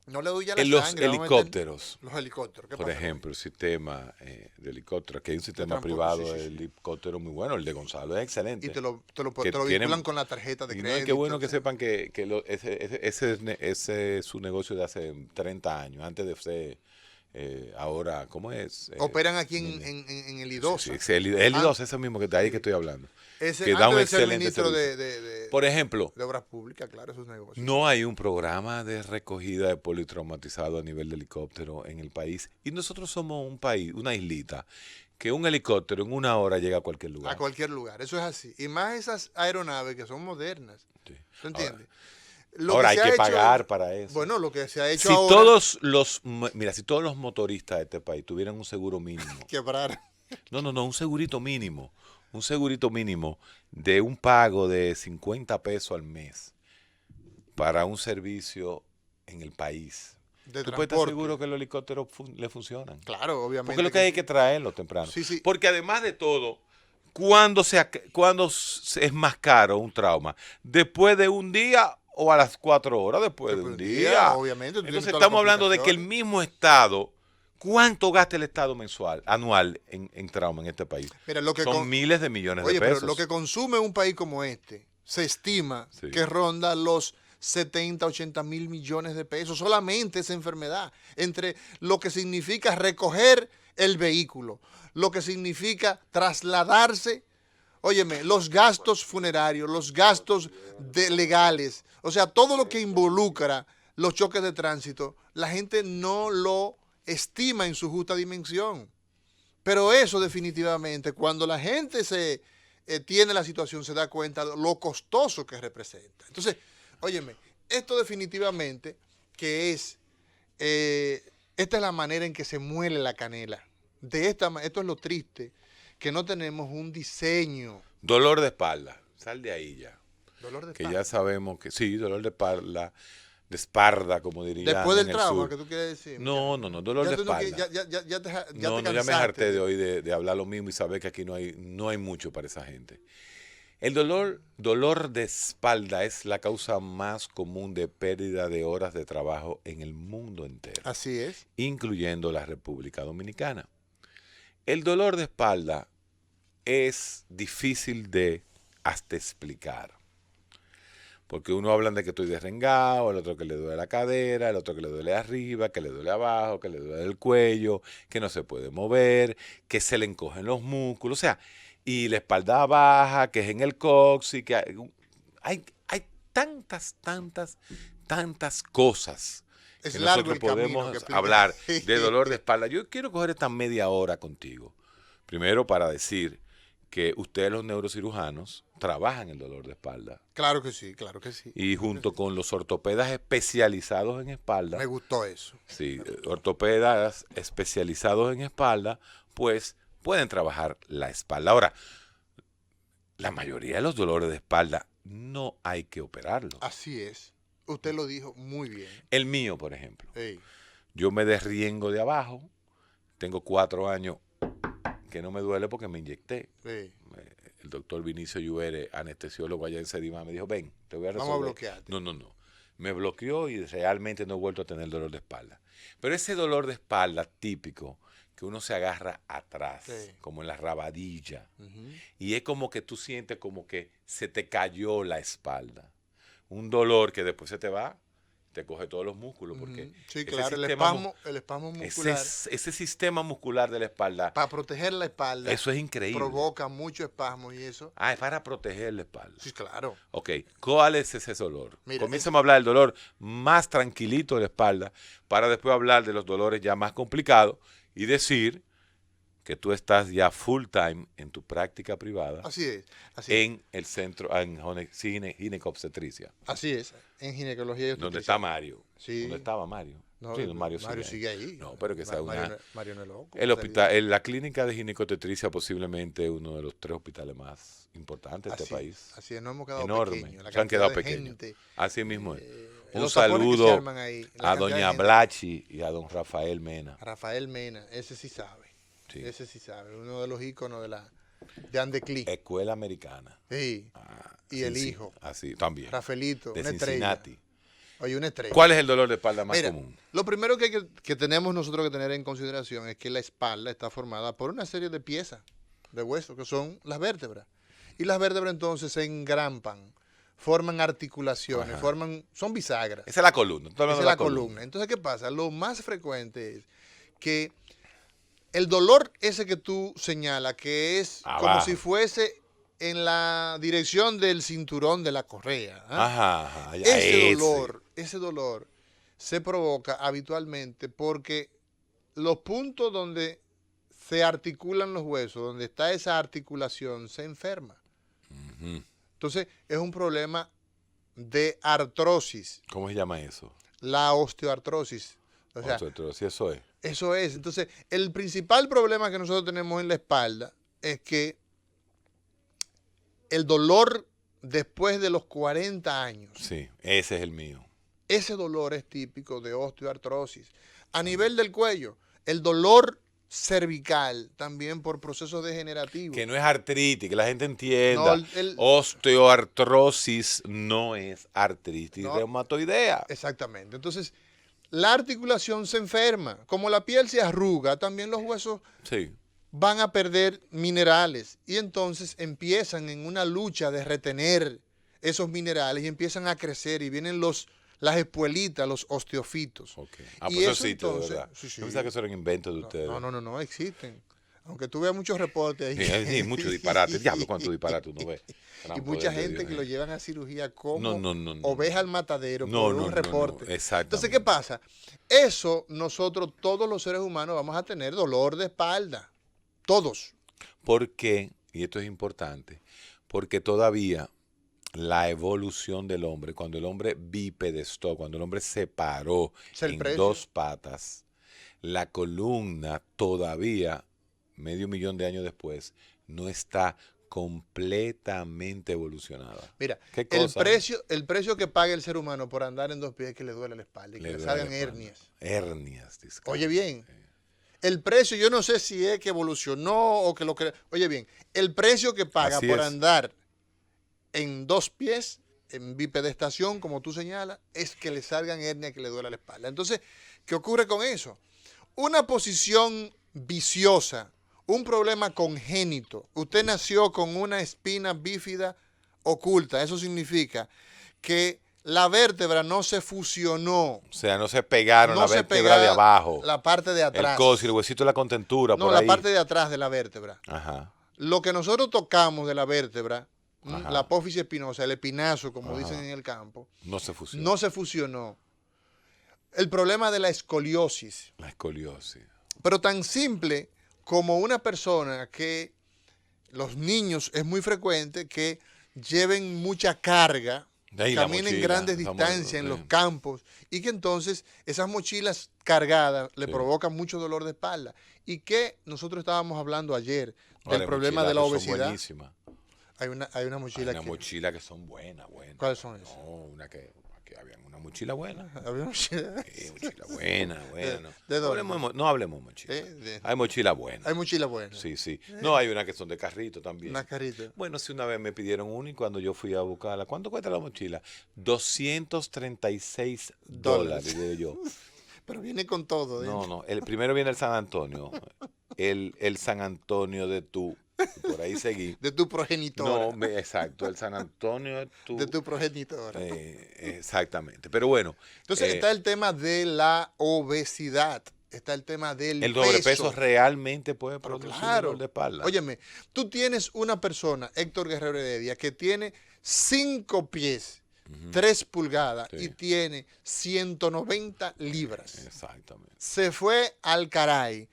Speaker 2: No le doy ya la
Speaker 3: en los
Speaker 2: sangre, vamos a meter-
Speaker 3: helicópteros,
Speaker 2: Los helicópteros. ¿Qué
Speaker 3: por
Speaker 2: pasa?
Speaker 3: ejemplo, el sistema de helicópteros, que hay un sistema
Speaker 2: transporte,
Speaker 3: privado
Speaker 2: sí, sí,
Speaker 3: de
Speaker 2: sí.
Speaker 3: helicóptero muy bueno, el de Gonzalo es excelente.
Speaker 2: Y te lo
Speaker 3: que
Speaker 2: vinculan
Speaker 3: tienen-
Speaker 2: con la tarjeta de
Speaker 3: Y no,
Speaker 2: crédito.
Speaker 3: es que bueno que
Speaker 2: o sea.
Speaker 3: sepan que ese es su negocio de hace 30 años, antes de ser ahora, ¿cómo es?
Speaker 2: Operan aquí
Speaker 3: Mire.
Speaker 2: en el IDOSA.
Speaker 3: Sí, sí, el I2, ese mismo que está ahí que estoy hablando.
Speaker 2: Ese,
Speaker 3: que
Speaker 2: antes
Speaker 3: da un
Speaker 2: de ser
Speaker 3: excelente
Speaker 2: ministro
Speaker 3: servicio. Por ejemplo,
Speaker 2: de Obras Públicas, claro, esos negocios.
Speaker 3: no hay un programa de recogida de politraumatizado a nivel de helicóptero en el país. Y nosotros somos un país, una islita, que un helicóptero en 1 hora llega a cualquier lugar.
Speaker 2: A cualquier lugar, eso es así. Y más esas aeronaves que son modernas.
Speaker 3: Sí.
Speaker 2: ¿Tú entiendes?
Speaker 3: Ahora hay
Speaker 2: se ha
Speaker 3: que
Speaker 2: hecho-
Speaker 3: pagar para eso.
Speaker 2: Bueno, lo que se ha hecho
Speaker 3: si
Speaker 2: ahora...
Speaker 3: si todos los motoristas de este país tuvieran un seguro mínimo.
Speaker 2: Quebrar.
Speaker 3: No, un segurito mínimo. Un segurito mínimo de un pago de 50 pesos al mes para un servicio en el país.
Speaker 2: De
Speaker 3: Tú puedes estar
Speaker 2: transporte.
Speaker 3: seguro que los helicópteros le funcionan.
Speaker 2: Claro, obviamente.
Speaker 3: Porque lo que hay que traerlo temprano.
Speaker 2: Sí, sí.
Speaker 3: Porque además de todo, ¿cuándo es más caro un trauma? ¿Después de un día o a las 4 horas después de un día?
Speaker 2: Obviamente. tú tienes
Speaker 3: Entonces
Speaker 2: todas las
Speaker 3: estamos hablando de que el
Speaker 2: complicaciones.
Speaker 3: mismo Estado, ¿cuánto gasta el Estado anual en trauma en este país?
Speaker 2: Mira, lo que
Speaker 3: Son
Speaker 2: con-
Speaker 3: miles de millones
Speaker 2: Oye,
Speaker 3: de pesos.
Speaker 2: pero lo que consume un país como este, se estima
Speaker 3: Sí.
Speaker 2: que ronda los 70, 80 mil millones de pesos, solamente esa enfermedad, entre lo que significa recoger el vehículo, lo que significa trasladarse, óyeme, los gastos funerarios, los gastos legales, o sea, todo lo que involucra los choques de tránsito, la gente no lo estima en su justa dimensión. Pero eso definitivamente, cuando la gente tiene la situación, se da cuenta de lo costoso que representa. Entonces, óyeme, esto definitivamente que esta es la manera en que se muele la canela. Esto es lo triste, que no tenemos un diseño.
Speaker 3: Dolor de espalda. Sal de ahí ya.
Speaker 2: Dolor de
Speaker 3: Que
Speaker 2: espalda.
Speaker 3: ya sabemos que sí, dolor de espalda, como dirían
Speaker 2: Después del
Speaker 3: en el
Speaker 2: trauma,
Speaker 3: sur.
Speaker 2: que tú quieres decir.
Speaker 3: No, dolor de
Speaker 2: tú no
Speaker 3: espalda.
Speaker 2: quieres- ya te
Speaker 3: Ya me
Speaker 2: cansaste
Speaker 3: harté de hoy de hablar lo mismo y saber que aquí no hay mucho para esa gente. El dolor de espalda es la causa más común de pérdida de horas de trabajo en el mundo entero,
Speaker 2: Así es.
Speaker 3: incluyendo la República Dominicana. El dolor de espalda es difícil de hasta explicar. Porque uno habla de que estoy derrengado, el otro que le duele la cadera, el otro que le duele arriba, que le duele abajo, que le duele el cuello, que no se puede mover, que se le encogen los músculos, o sea, y la espalda baja, que es en el coxis, que hay tantas cosas
Speaker 2: Es
Speaker 3: que
Speaker 2: largo
Speaker 3: nosotros
Speaker 2: el camino
Speaker 3: podemos
Speaker 2: que explica.
Speaker 3: hablar de dolor de espalda. Yo quiero coger esta media hora contigo, primero para decir que ustedes los neurocirujanos trabajan el dolor de espalda
Speaker 2: Claro que sí, claro que sí.
Speaker 3: y junto con los ortopedas especializados en espalda,
Speaker 2: Me gustó eso.
Speaker 3: sí, ortopedas especializados en espalda, pues pueden trabajar la espalda. Ahora, la mayoría de los dolores de espalda no hay que operarlo.
Speaker 2: Así es. Usted lo dijo muy bien.
Speaker 3: El mío, por ejemplo.
Speaker 2: Ey.
Speaker 3: Yo me desriengo de abajo. Tengo 4 años que no me duele porque me inyecté.
Speaker 2: Ey.
Speaker 3: El doctor Vinicio Lluvere, anestesiólogo allá en Sedima, me dijo, ven, te voy a resolver.
Speaker 2: Vamos a bloquearte.
Speaker 3: No. Me bloqueó y realmente no he vuelto a tener dolor de espalda. Pero ese dolor de espalda típico, que uno se agarra atrás,
Speaker 2: Sí.
Speaker 3: como en la rabadilla,
Speaker 2: Ujú.
Speaker 3: y es como que tú sientes como que se te cayó la espalda. Un dolor que después se te va, te coge todos los músculos, porque
Speaker 2: Ujú. Sí,
Speaker 3: ese
Speaker 2: claro, el espasmo muscular,
Speaker 3: ese sistema muscular de la espalda,
Speaker 2: para proteger la espalda,
Speaker 3: eso es increíble.
Speaker 2: provoca mucho espasmo y eso.
Speaker 3: Ah, es para proteger la espalda.
Speaker 2: Sí, claro.
Speaker 3: Ok, ¿cuál es ese dolor?
Speaker 2: Mira,
Speaker 3: Comienzamos a hablar del dolor más tranquilito de la espalda para después hablar de los dolores ya más complicados y decir que tú estás ya full time en tu práctica privada
Speaker 2: Así es.
Speaker 3: en el centro, en ginecobstetricia,
Speaker 2: Así es. En ginecología y
Speaker 3: donde
Speaker 2: obstetricia.
Speaker 3: está Mario.
Speaker 2: Sí.
Speaker 3: ¿Dónde estaba Mario?
Speaker 2: No,
Speaker 3: Sí,
Speaker 2: Mario
Speaker 3: Mario
Speaker 2: sigue ahí.
Speaker 3: No, pero que sea
Speaker 2: Mario,
Speaker 3: una...
Speaker 2: Mario no es loco.
Speaker 3: El hospital, la clínica de ginecobstetricia posiblemente uno de los 3 hospitales más importantes de este país.
Speaker 2: Así es, no hemos quedado
Speaker 3: Enorme.
Speaker 2: pequeños. La
Speaker 3: Se han quedado
Speaker 2: cantidad de
Speaker 3: pequeños.
Speaker 2: gente,
Speaker 3: Así mismo es. Un
Speaker 2: los tapones que se
Speaker 3: saludo
Speaker 2: arman ahí, la
Speaker 3: a
Speaker 2: cantidad de
Speaker 3: doña
Speaker 2: gente.
Speaker 3: Blachi y a don Rafael Mena.
Speaker 2: Rafael Mena, ese sí sabe.
Speaker 3: Sí.
Speaker 2: Ese sí sabe. Uno de los íconos de Andeclí.
Speaker 3: Escuela Americana.
Speaker 2: Sí.
Speaker 3: Ah,
Speaker 2: Y el hijo.
Speaker 3: Así, también.
Speaker 2: Rafaelito,
Speaker 3: De
Speaker 2: una estrella.
Speaker 3: Cincinnati.
Speaker 2: Oye, una estrella.
Speaker 3: ¿Cuál es el dolor de espalda más
Speaker 2: Mira,
Speaker 3: común?
Speaker 2: lo primero que tenemos nosotros que tener en consideración es que la espalda está formada por una serie de piezas de hueso, que son las vértebras. Y las vértebras entonces se engrampan, forman articulaciones,
Speaker 3: Ajá.
Speaker 2: son bisagras.
Speaker 3: Esa es la columna. Estoy hablando
Speaker 2: Esa
Speaker 3: de
Speaker 2: es la columna. Entonces, ¿qué pasa? Lo más frecuente es que el dolor ese que tú señalas, que es como
Speaker 3: Abajo.
Speaker 2: si fuese en la dirección del cinturón de la correa. ¿Ah?
Speaker 3: Ajá. Ya
Speaker 2: Ese dolor se provoca habitualmente porque los puntos donde se articulan los huesos, donde está esa articulación, se enferma.
Speaker 3: Ujú.
Speaker 2: Entonces, es un problema de artrosis,
Speaker 3: ¿Cómo se llama eso?
Speaker 2: la osteoartrosis. O sea,
Speaker 3: Osteoartrosis, eso es.
Speaker 2: eso es. Entonces, el principal problema que nosotros tenemos en la espalda es que el dolor después de los 40 años,
Speaker 3: Sí, ese es el mío.
Speaker 2: ese dolor es típico de osteoartrosis. A nivel del cuello, el dolor cervical también por procesos degenerativos.
Speaker 3: Que no es artritis, que la gente entienda.
Speaker 2: No,
Speaker 3: Osteoartrosis no es artritis
Speaker 2: No.
Speaker 3: reumatoidea.
Speaker 2: Exactamente. Entonces, la articulación se enferma. Como la piel se arruga, también los huesos
Speaker 3: Sí.
Speaker 2: van a perder minerales y entonces empiezan en una lucha de retener esos minerales y empiezan a crecer y vienen las espuelitas, los osteofitos.
Speaker 3: Ok. Ah,
Speaker 2: Y
Speaker 3: pues eso
Speaker 2: eso
Speaker 3: existe,
Speaker 2: entonces-
Speaker 3: de verdad.
Speaker 2: sí, sí.
Speaker 3: Yo pensaba que eso era un invento de ustedes.
Speaker 2: No, existen. Aunque tú veas muchos reportes ahí.
Speaker 3: Sí, mucho disparate. Diablo, cuánto disparate uno ve.
Speaker 2: Y mucha gente que lo llevan a cirugía como
Speaker 3: No.
Speaker 2: oveja al matadero
Speaker 3: No,
Speaker 2: por
Speaker 3: no,
Speaker 2: un
Speaker 3: no,
Speaker 2: reporte.
Speaker 3: no, exactamente.
Speaker 2: Entonces, ¿qué pasa? Eso nosotros, todos los seres humanos, vamos a tener dolor de espalda. Todos.
Speaker 3: ¿Por qué? Y esto es importante. Porque todavía la evolución del hombre, cuando el hombre bipedestó, cuando el hombre se paró
Speaker 2: Es el
Speaker 3: en
Speaker 2: precio.
Speaker 3: 2 patas, la columna todavía, 500,000 de años después, no está completamente evolucionada.
Speaker 2: Mira,
Speaker 3: ¿Qué
Speaker 2: el
Speaker 3: cosa?
Speaker 2: precio que paga el ser humano por andar en 2 pies es que le duele la espalda y que le
Speaker 3: duele
Speaker 2: salgan
Speaker 3: la espalda.
Speaker 2: hernias.
Speaker 3: Hernias, disculpe.
Speaker 2: Oye bien, el precio, yo no sé si es que evolucionó o que lo que... Oye bien, el precio que paga
Speaker 3: Así
Speaker 2: por
Speaker 3: es.
Speaker 2: andar en 2 pies, en bipedestación, como tú señalas, es que le salgan hernias, que le duele la espalda. Entonces, ¿qué ocurre con eso? Una posición viciosa, un problema congénito. Usted nació con una espina bífida oculta. Eso significa que la vértebra no se fusionó.
Speaker 3: O sea, no se pegaron
Speaker 2: No
Speaker 3: la
Speaker 2: se
Speaker 3: vértebra de
Speaker 2: pega
Speaker 3: abajo.
Speaker 2: la parte de
Speaker 3: El
Speaker 2: atrás.
Speaker 3: coxis, el huesito de la contentura,
Speaker 2: No,
Speaker 3: por
Speaker 2: la
Speaker 3: ahí.
Speaker 2: parte de atrás de la vértebra.
Speaker 3: Ajá.
Speaker 2: Lo que nosotros tocamos de la vértebra,
Speaker 3: Ajá.
Speaker 2: la apófisis espinosa, el espinazo, como
Speaker 3: Ajá.
Speaker 2: dicen en el campo,
Speaker 3: No se fusionó.
Speaker 2: no se fusionó. El problema de la escoliosis.
Speaker 3: La escoliosis.
Speaker 2: Pero tan simple como una persona que los niños es muy frecuente que lleven mucha carga caminen grandes distancias en los campos y que entonces esas mochilas cargadas le provocan mucho dolor de espalda. Y que nosotros estábamos hablando ayer del problema de la obesidad. Hay una mochila
Speaker 3: mochila que son buenas.
Speaker 2: ¿Cuáles son esas?
Speaker 3: No, una que había una mochila buena.
Speaker 2: ¿Había mochila?
Speaker 3: Sí, mochila buena.
Speaker 2: ¿De dónde?
Speaker 3: No hablemos de mochila. Hay mochila buena.
Speaker 2: Hay mochila buena.
Speaker 3: Sí. No, hay una que son de carrito también.
Speaker 2: Una carrito.
Speaker 3: Bueno, si una vez me pidieron una y cuando yo fui a buscarla, ¿cuánto cuesta la mochila? $236, digo yo.
Speaker 2: Pero viene con todo.
Speaker 3: No, el primero viene el San Antonio. El San Antonio de tu... Por ahí seguí.
Speaker 2: De tu progenitora.
Speaker 3: No, exacto, el San Antonio
Speaker 2: de tu progenitora.
Speaker 3: Exactamente, pero bueno.
Speaker 2: Entonces está el tema de la obesidad, está el tema del
Speaker 3: el sobrepeso realmente puede producir dolor de espalda.
Speaker 2: Óyeme, tú tienes una persona, Héctor Guerrero Heredia, que tiene 5 pies, 3 pulgadas y tiene 190 libras.
Speaker 3: Exactamente.
Speaker 2: Se fue al caray.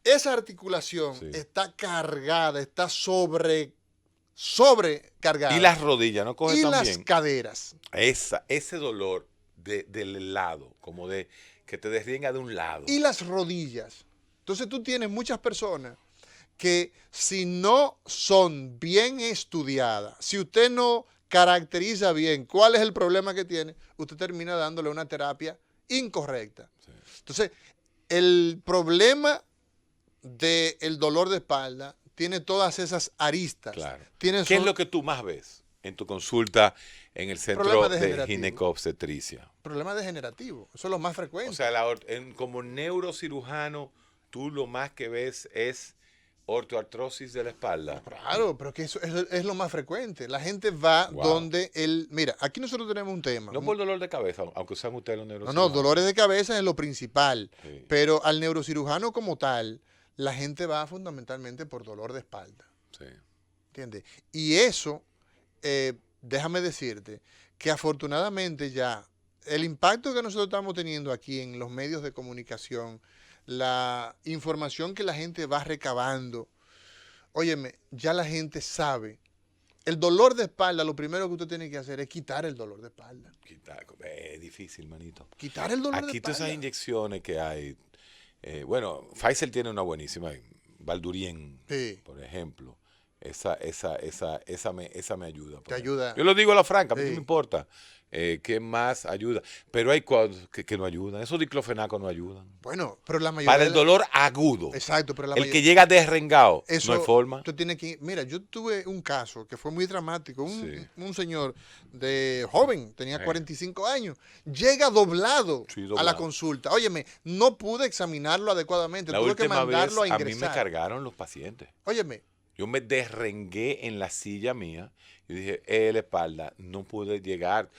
Speaker 2: Esa articulación está cargada, está sobrecargada.
Speaker 3: Y las rodillas, ¿no coge también?
Speaker 2: Y las caderas.
Speaker 3: Ese dolor del lado, como de que te desrienga de un lado.
Speaker 2: Y las rodillas. Entonces tú tienes muchas personas que si no son bien estudiadas, si usted no caracteriza bien cuál es el problema que tiene, usted termina dándole una terapia incorrecta. Sí. Entonces, el problema del dolor de espalda tiene todas esas aristas.
Speaker 3: Claro. ¿Qué es lo que tú más ves en tu consulta en el centro de ginecobstetricia?
Speaker 2: Problema degenerativo, eso es lo más frecuente.
Speaker 3: O sea, como neurocirujano, tú lo más que ves es ortoartrosis de la espalda.
Speaker 2: Claro, pero que eso es lo más frecuente. La gente va donde mira, aquí nosotros tenemos un tema.
Speaker 3: No por dolor de cabeza, aunque sean ustedes los neurocirujanos.
Speaker 2: No, dolores de cabeza es lo principal. Sí. Pero al neurocirujano como tal, la gente va fundamentalmente por dolor de espalda.
Speaker 3: Sí.
Speaker 2: ¿Entiendes? Y eso, déjame decirte, que afortunadamente ya el impacto que nosotros estamos teniendo aquí en los medios de comunicación, la información que la gente va recabando, óyeme, ya la gente sabe. El dolor de espalda, lo primero que usted tiene que hacer es quitar el dolor de espalda.
Speaker 3: Es difícil, manito.
Speaker 2: Quitar el dolor de espalda.
Speaker 3: Aquí todas esas inyecciones que hay. Bueno, Pfizer tiene una buenísima, Valdurien, por ejemplo. Esa me ayuda.
Speaker 2: Te ayuda.
Speaker 3: Yo lo digo a la franca, a mí no me importa. ¿Qué más ayuda? Pero hay cosas que no ayudan. Esos diclofenacos no ayudan.
Speaker 2: Bueno, pero la mayoría...
Speaker 3: Para el dolor agudo.
Speaker 2: Exacto, pero
Speaker 3: el que llega desrengado,
Speaker 2: eso,
Speaker 3: no hay forma.
Speaker 2: Tú tienes que... Mira, yo tuve un caso que fue muy dramático. Un señor de joven, tenía 45 años, llega doblado a la consulta. Óyeme, no pude examinarlo adecuadamente. Tuve que mandarlo a ingresar.
Speaker 3: A mí me cargaron los pacientes.
Speaker 2: Óyeme.
Speaker 3: Yo me desrengué en la silla mía y dije, la espalda, no pude llegar.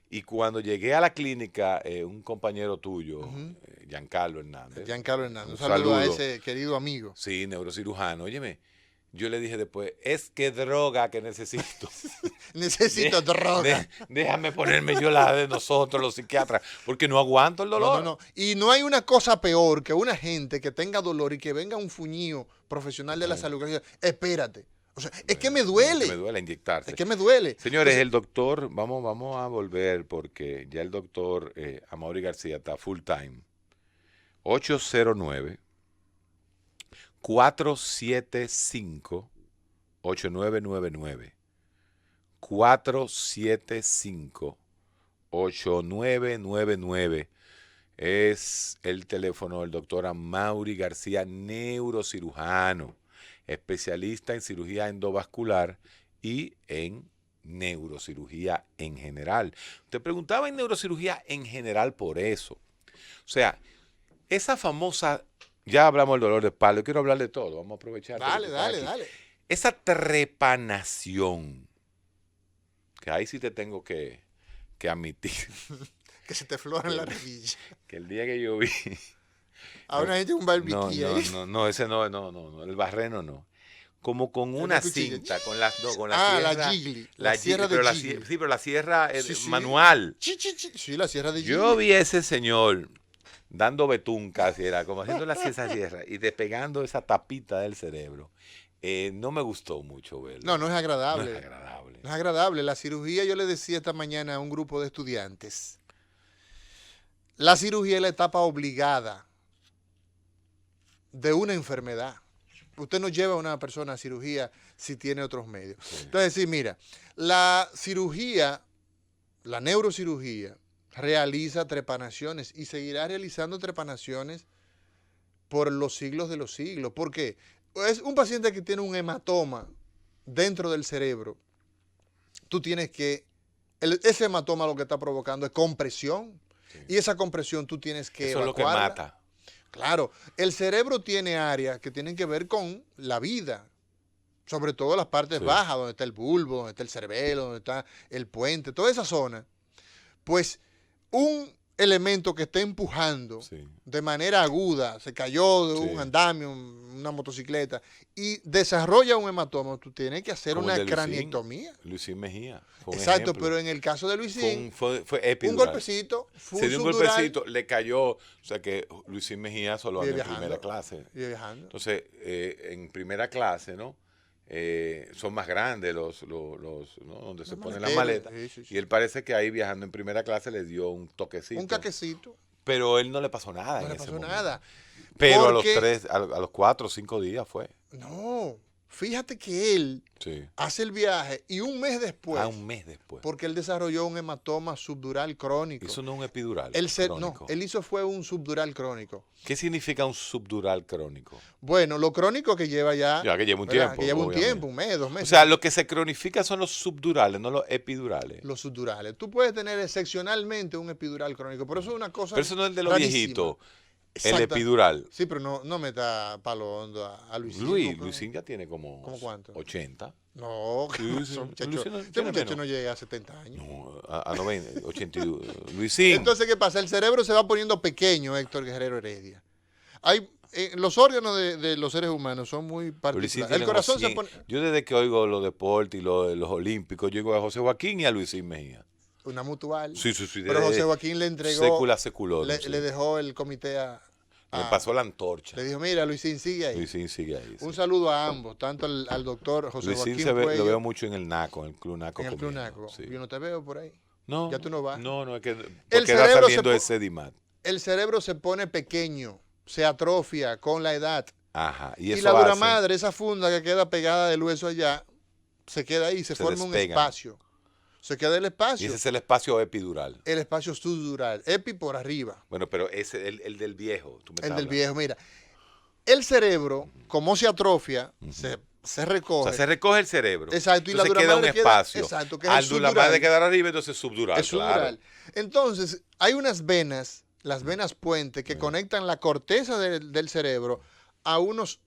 Speaker 3: Y cuando llegué a la clínica, un compañero tuyo, Giancarlo Hernández.
Speaker 2: Un saludo a ese querido amigo.
Speaker 3: Sí, neurocirujano. Óyeme, yo le dije después, es que droga que necesito.
Speaker 2: Necesito droga.
Speaker 3: Déjame ponerme yo la de nosotros, los psiquiatras, porque no aguanto el dolor.
Speaker 2: No. Y no hay una cosa peor que una gente que tenga dolor y que venga un fuñío profesional de la salud que diga, espérate. O sea, es que me duele.
Speaker 3: Me duele inyectarse.
Speaker 2: Es que me duele.
Speaker 3: Señores, el doctor, vamos a volver porque ya el doctor Amaury García está full time. 809-475-8999. 475-8999 es el teléfono del doctor Amaury García, neurocirujano, especialista en cirugía endovascular y en neurocirugía en general. Te preguntaba en neurocirugía en general por eso. O sea, esa famosa, ya hablamos del dolor de espalda, yo quiero hablar de todo, vamos a aprovechar.
Speaker 2: Dale.
Speaker 3: Esa trepanación, que ahí sí te tengo que admitir.
Speaker 2: Que se te flora en la rodilla.
Speaker 3: Que el día que yo vi...
Speaker 2: Ahora hay un barbiquí ahí.
Speaker 3: No, ese no, el barreno no. Como con una cinta, con la sierra.
Speaker 2: La Gigli. La sierra de Gigli.
Speaker 3: Sí, pero la sierra manual.
Speaker 2: Sí, la sierra de Gigli.
Speaker 3: Yo vi a ese señor dando betún casi, era como haciendo esa sierra y despegando esa tapita del cerebro. No me gustó mucho verlo.
Speaker 2: No es agradable.
Speaker 3: No es agradable.
Speaker 2: No es agradable. La cirugía, yo le decía esta mañana a un grupo de estudiantes, la cirugía es la etapa obligada de una enfermedad. Usted no lleva a una persona a cirugía si tiene otros medios.
Speaker 3: Sí.
Speaker 2: Entonces, sí, mira, la cirugía, la neurocirugía, realiza trepanaciones y seguirá realizando trepanaciones por los siglos de los siglos. ¿Por qué? Es un paciente que tiene un hematoma dentro del cerebro. Tú tienes que, ese hematoma lo que está provocando es compresión. Sí. Y esa compresión tú tienes que
Speaker 3: eso
Speaker 2: evacuarla.
Speaker 3: Es lo que mata.
Speaker 2: Claro, el cerebro tiene áreas que tienen que ver con la vida, sobre todo las partes bajas, donde está el bulbo, donde está el cerebelo, donde está el puente, toda esa zona. Pues un elemento que está empujando de manera aguda, se cayó de un andamio, una motocicleta, y desarrolla un hematoma, tú tienes que hacer como una craniectomía.
Speaker 3: Luisín Mejía.
Speaker 2: Exacto, pero en el caso de Luisín,
Speaker 3: fue epidural.
Speaker 2: Un golpecito, fue
Speaker 3: se dio un golpecito, le cayó, o sea que Luisín Mejía solo anda en primera clase.
Speaker 2: Viajando.
Speaker 3: Entonces, en primera clase, ¿no? Son más grandes los ¿no? Donde se ponen las maletas. Sí. Y él parece que ahí viajando en primera clase le dio un toquecito.
Speaker 2: Un caquecito.
Speaker 3: Pero él no le pasó nada.
Speaker 2: No
Speaker 3: en
Speaker 2: le
Speaker 3: ese
Speaker 2: pasó
Speaker 3: momento.
Speaker 2: nada.
Speaker 3: Pero a los 4 o 5 días fue.
Speaker 2: No, fíjate que él hace el viaje y un mes después.
Speaker 3: Un mes después.
Speaker 2: Porque él desarrolló un hematoma subdural crónico.
Speaker 3: Eso no es un epidural
Speaker 2: crónico. No, él hizo fue un subdural crónico.
Speaker 3: ¿Qué significa un subdural crónico?
Speaker 2: Bueno, lo crónico que lleva ya
Speaker 3: que lleva un tiempo.
Speaker 2: Que lleva un tiempo, un mes, 2 meses.
Speaker 3: O sea, lo que se cronifica son los subdurales, no los epidurales.
Speaker 2: Los subdurales. Tú puedes tener excepcionalmente un epidural crónico, pero eso es una cosa.
Speaker 3: Pero eso no es el de los viejitos. El epidural.
Speaker 2: Sí, pero no me da palo hondo a Luisín.
Speaker 3: Luisín ya tiene como
Speaker 2: ¿cuánto?
Speaker 3: 80.
Speaker 2: No, este muchacho no llega a 70 años.
Speaker 3: No, a 90, 82. Luisín.
Speaker 2: Entonces, ¿qué pasa? El cerebro se va poniendo pequeño, Héctor Guerrero Heredia. Los órganos de los seres humanos son muy particulares. El corazón se pone.
Speaker 3: Yo desde que oigo los deportes y los olímpicos, yo oigo a José Joaquín y a Luisín Mejía.
Speaker 2: Una mutual.
Speaker 3: Sí.
Speaker 2: Pero José Joaquín le entregó.
Speaker 3: Seculó.
Speaker 2: Le dejó el comité
Speaker 3: le pasó la antorcha.
Speaker 2: Le dijo, mira, Luisín, sigue ahí.
Speaker 3: Luisín sigue ahí.
Speaker 2: Un saludo a ambos, tanto al doctor José
Speaker 3: Luisín
Speaker 2: Joaquín
Speaker 3: lo veo mucho en el NACO, en el Club NACO.
Speaker 2: En el Club NACO. Sí. Yo no te veo por ahí.
Speaker 3: No.
Speaker 2: Ya tú no vas.
Speaker 3: No, es que porque está saliendo el Sedimat.
Speaker 2: El cerebro se pone pequeño, se atrofia con la edad.
Speaker 3: Ajá.
Speaker 2: Y la dura madre, esa funda que queda pegada del hueso allá, se queda ahí, se forma un espacio. Se queda el espacio.
Speaker 3: Y ese es el espacio epidural.
Speaker 2: El espacio subdural. Epi por arriba.
Speaker 3: Bueno, pero ese es el del viejo.
Speaker 2: El del viejo, mira. El cerebro, como se atrofia, se recoge.
Speaker 3: O sea, se recoge el cerebro.
Speaker 2: Exacto. Y
Speaker 3: entonces queda un espacio.
Speaker 2: Exacto. Que
Speaker 3: al la madre quedar arriba, entonces subdural.
Speaker 2: Es subdural. Claro. Entonces, hay unas venas, las venas puente, que conectan la corteza del cerebro a unos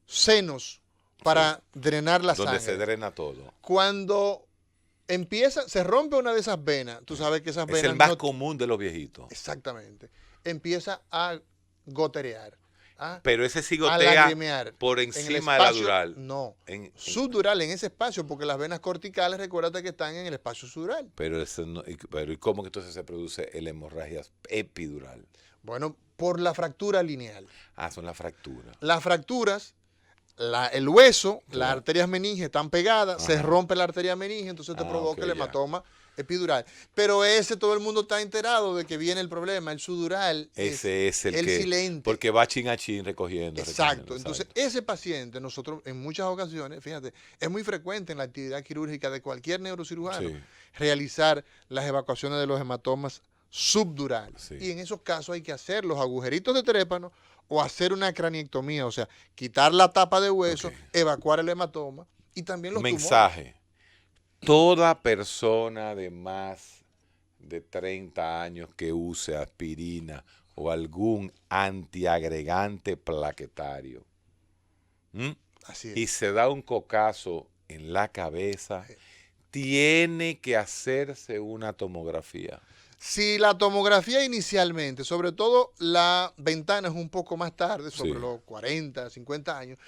Speaker 2: senos para drenar la sangre.
Speaker 3: Donde se drena todo.
Speaker 2: Cuando se rompe una de esas venas, tú sabes que esas venas.
Speaker 3: Es el más común de los viejitos.
Speaker 2: Exactamente. Empieza a goterear.
Speaker 3: Pero ese sí gotea por encima de la dural.
Speaker 2: No, subdural en ese espacio, porque las venas corticales, recuérdate que están en el espacio subdural.
Speaker 3: Pero ¿y cómo que entonces se produce la hemorragia epidural?
Speaker 2: Bueno, por la fractura lineal.
Speaker 3: Son las fracturas.
Speaker 2: Las fracturas, el hueso, las arterias meninges están pegadas, se rompe la arteria meninge, entonces te provoca el hematoma epidural. Pero todo el mundo está enterado de que viene el problema, el subdural.
Speaker 3: Ese es el que,
Speaker 2: silente.
Speaker 3: Porque va chin a chin recogiendo.
Speaker 2: Exacto. Entonces, ese paciente, nosotros en muchas ocasiones, fíjate, es muy frecuente en la actividad quirúrgica de cualquier neurocirujano realizar las evacuaciones de los hematomas subdurales. Sí. Y en esos casos hay que hacer los agujeritos de trépano o hacer una craniectomía, o sea, quitar la tapa de hueso, evacuar el hematoma y también los
Speaker 3: tumores. Toda persona de más de 30 años que use aspirina o algún antiagregante plaquetario
Speaker 2: Así es.
Speaker 3: Y se da un cocazo en la cabeza, tiene que hacerse una tomografía.
Speaker 2: Si la tomografía inicialmente, sobre todo la ventana es un poco más tarde, sobre los 40, 50 años,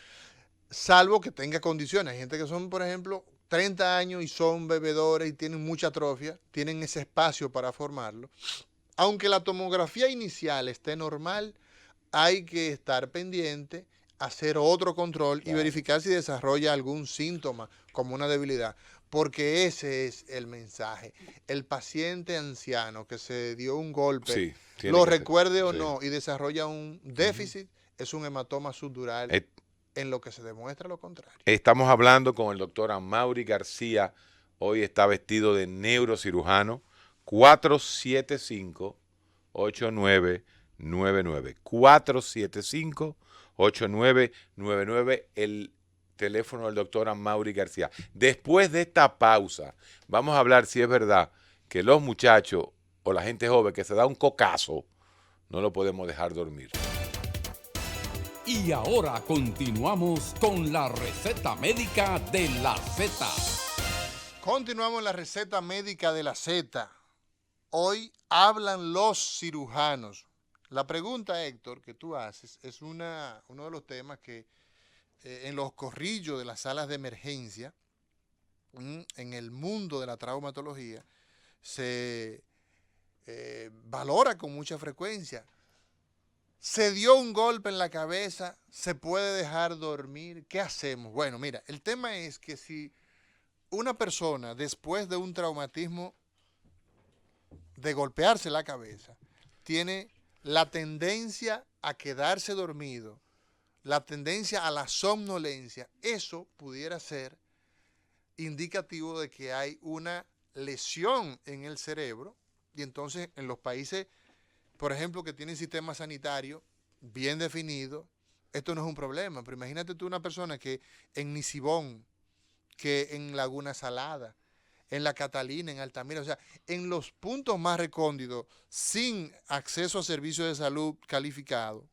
Speaker 2: salvo que tenga condiciones. Hay gente que son, por ejemplo, 30 años y son bebedores y tienen mucha atrofia, tienen ese espacio para formarlo. Aunque la tomografía inicial esté normal, hay que estar pendiente hacer otro control y verificar si desarrolla algún síntoma como una debilidad. Porque ese es el mensaje. El paciente anciano que se dio un golpe, lo recuerde o no, y desarrolla un déficit, es un hematoma subdural, en lo que se demuestra lo contrario.
Speaker 3: Estamos hablando con el doctor Amaury García. Hoy está vestido de neurocirujano. 475-8999. 475-8999. El teléfono del doctor Amaury García. Después de esta pausa, vamos a hablar si es verdad que los muchachos o la gente joven que se da un cocazo, no lo podemos dejar dormir.
Speaker 1: Y ahora continuamos con la receta médica de la Z.
Speaker 2: Continuamos en la receta médica de la Z. Hoy hablan los cirujanos. La pregunta, Héctor, que tú haces es uno de los temas que en los corrillos de las salas de emergencia, en el mundo de la traumatología, se valora con mucha frecuencia. Se dio un golpe en la cabeza, se puede dejar dormir, ¿qué hacemos? Bueno, mira, el tema es que si una persona después de un traumatismo de golpearse la cabeza tiene la tendencia a quedarse dormido, la tendencia a la somnolencia, eso pudiera ser indicativo de que hay una lesión en el cerebro. Y entonces en los países, por ejemplo, que tienen sistema sanitario bien definido, esto no es un problema. Pero imagínate tú una persona que en Nisibón, que en Laguna Salada, en La Catalina, en Altamira, o sea, en los puntos más recónditos, sin acceso a servicios de salud calificados.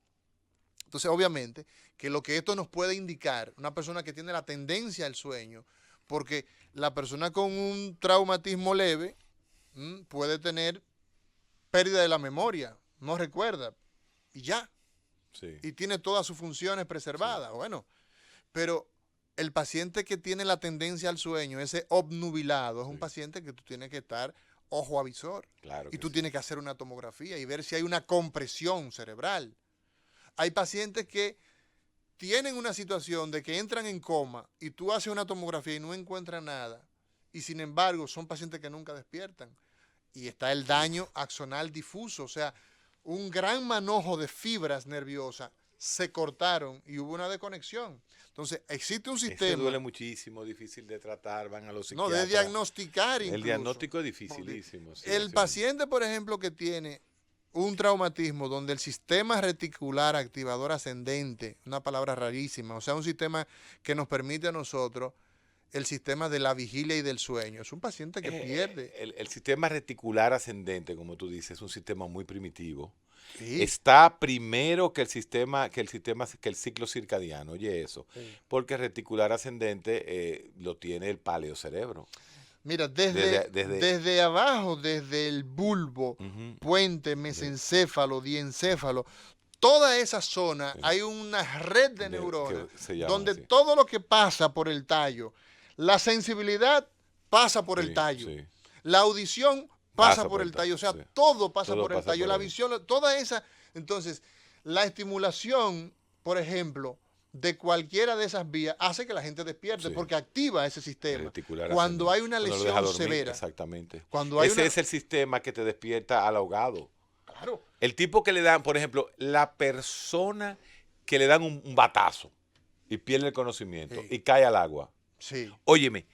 Speaker 2: Entonces, obviamente, que lo que esto nos puede indicar, una persona que tiene la tendencia al sueño, porque la persona con un traumatismo leve puede tener pérdida de la memoria, no recuerda, y ya. Sí. Y tiene todas sus funciones preservadas. Sí. Bueno, pero el paciente que tiene la tendencia al sueño, ese obnubilado, es un paciente que tú tienes que estar ojo avisor. Claro. Y tú tienes que hacer una tomografía y ver si hay una compresión cerebral. Hay pacientes que tienen una situación de que entran en coma y tú haces una tomografía y no encuentras nada. Y sin embargo, son pacientes que nunca despiertan. Y está el daño axonal difuso, o sea, un gran manojo de fibras nerviosas se cortaron y hubo una desconexión. Entonces, existe un sistema...
Speaker 3: Ese duele muchísimo, difícil de tratar, van a los psiquiatras.
Speaker 2: No, de diagnosticar incluso.
Speaker 3: El diagnóstico es dificilísimo. Sí,
Speaker 2: el paciente, por ejemplo, que tiene un traumatismo donde el sistema reticular activador ascendente, una palabra rarísima, o sea, un sistema que nos permite a nosotros el sistema de la vigilia y del sueño. Es un paciente que pierde.
Speaker 3: El sistema reticular ascendente, como tú dices, es un sistema muy primitivo. Sí. Está primero que el ciclo circadiano, oye eso, sí. Porque el reticular ascendente lo tiene el paleocerebro.
Speaker 2: Mira, desde abajo, desde el bulbo, puente, mesencéfalo, diencéfalo, toda esa zona hay una red de neuronas donde todo lo que pasa por el tallo, la sensibilidad pasa por el tallo, la audición pasa por el tallo, o sea, todo pasa por el tallo, la visión, toda esa. Entonces, la estimulación, por ejemplo, de cualquiera de esas vías hace que la gente despierte porque activa ese sistema. Cuando hay una lesión severa.
Speaker 3: Exactamente.
Speaker 2: Ese
Speaker 3: es el sistema que te despierta al ahogado.
Speaker 2: Claro.
Speaker 3: El tipo que le dan, por ejemplo, la persona que le dan un batazo y pierde el conocimiento y cae al agua.
Speaker 2: Sí.
Speaker 3: Óyeme,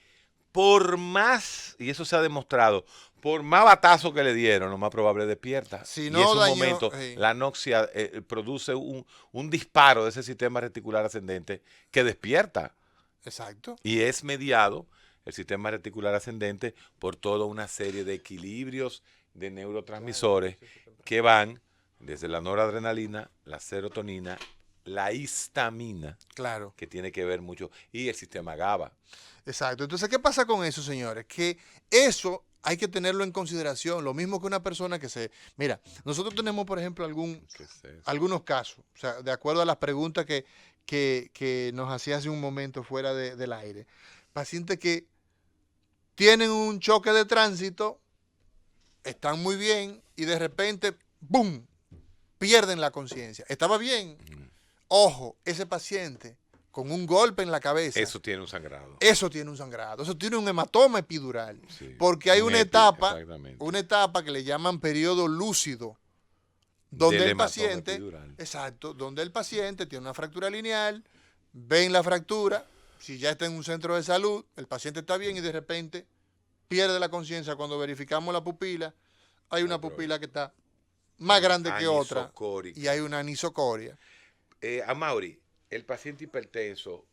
Speaker 3: por más, y eso se ha demostrado, por más batazo que le dieron, lo más probable despierta.
Speaker 2: Si
Speaker 3: y
Speaker 2: no
Speaker 3: en un momento la anoxia produce un disparo de ese sistema reticular ascendente que despierta.
Speaker 2: Exacto.
Speaker 3: Y es mediado el sistema reticular ascendente por toda una serie de equilibrios de neurotransmisores que van desde la noradrenalina, la serotonina, la histamina, que tiene que ver mucho, y el sistema GABA.
Speaker 2: Exacto. Entonces, ¿qué pasa con eso, señores? Que eso hay que tenerlo en consideración. Lo mismo que una persona que se... Mira, nosotros tenemos, por ejemplo, algunos casos, o sea, de acuerdo a las preguntas que nos hacía hace un momento fuera del aire. Pacientes que tienen un choque de tránsito, están muy bien y de repente, ¡boom!, pierden la conciencia. Estaba bien. Ojo, ese paciente con un golpe en la cabeza.
Speaker 3: Eso tiene un sangrado.
Speaker 2: Eso tiene un sangrado. Eso tiene un hematoma epidural.
Speaker 3: Sí,
Speaker 2: porque hay una etapa que le llaman periodo lúcido, donde el paciente, exacto, donde el paciente tiene una fractura lineal, ven la fractura, si ya está en un centro de salud, el paciente está bien y de repente pierde la conciencia. Cuando verificamos la pupila, hay una pupila que está más grande que otra y hay una anisocoria.
Speaker 3: Amaury, el paciente hipertenso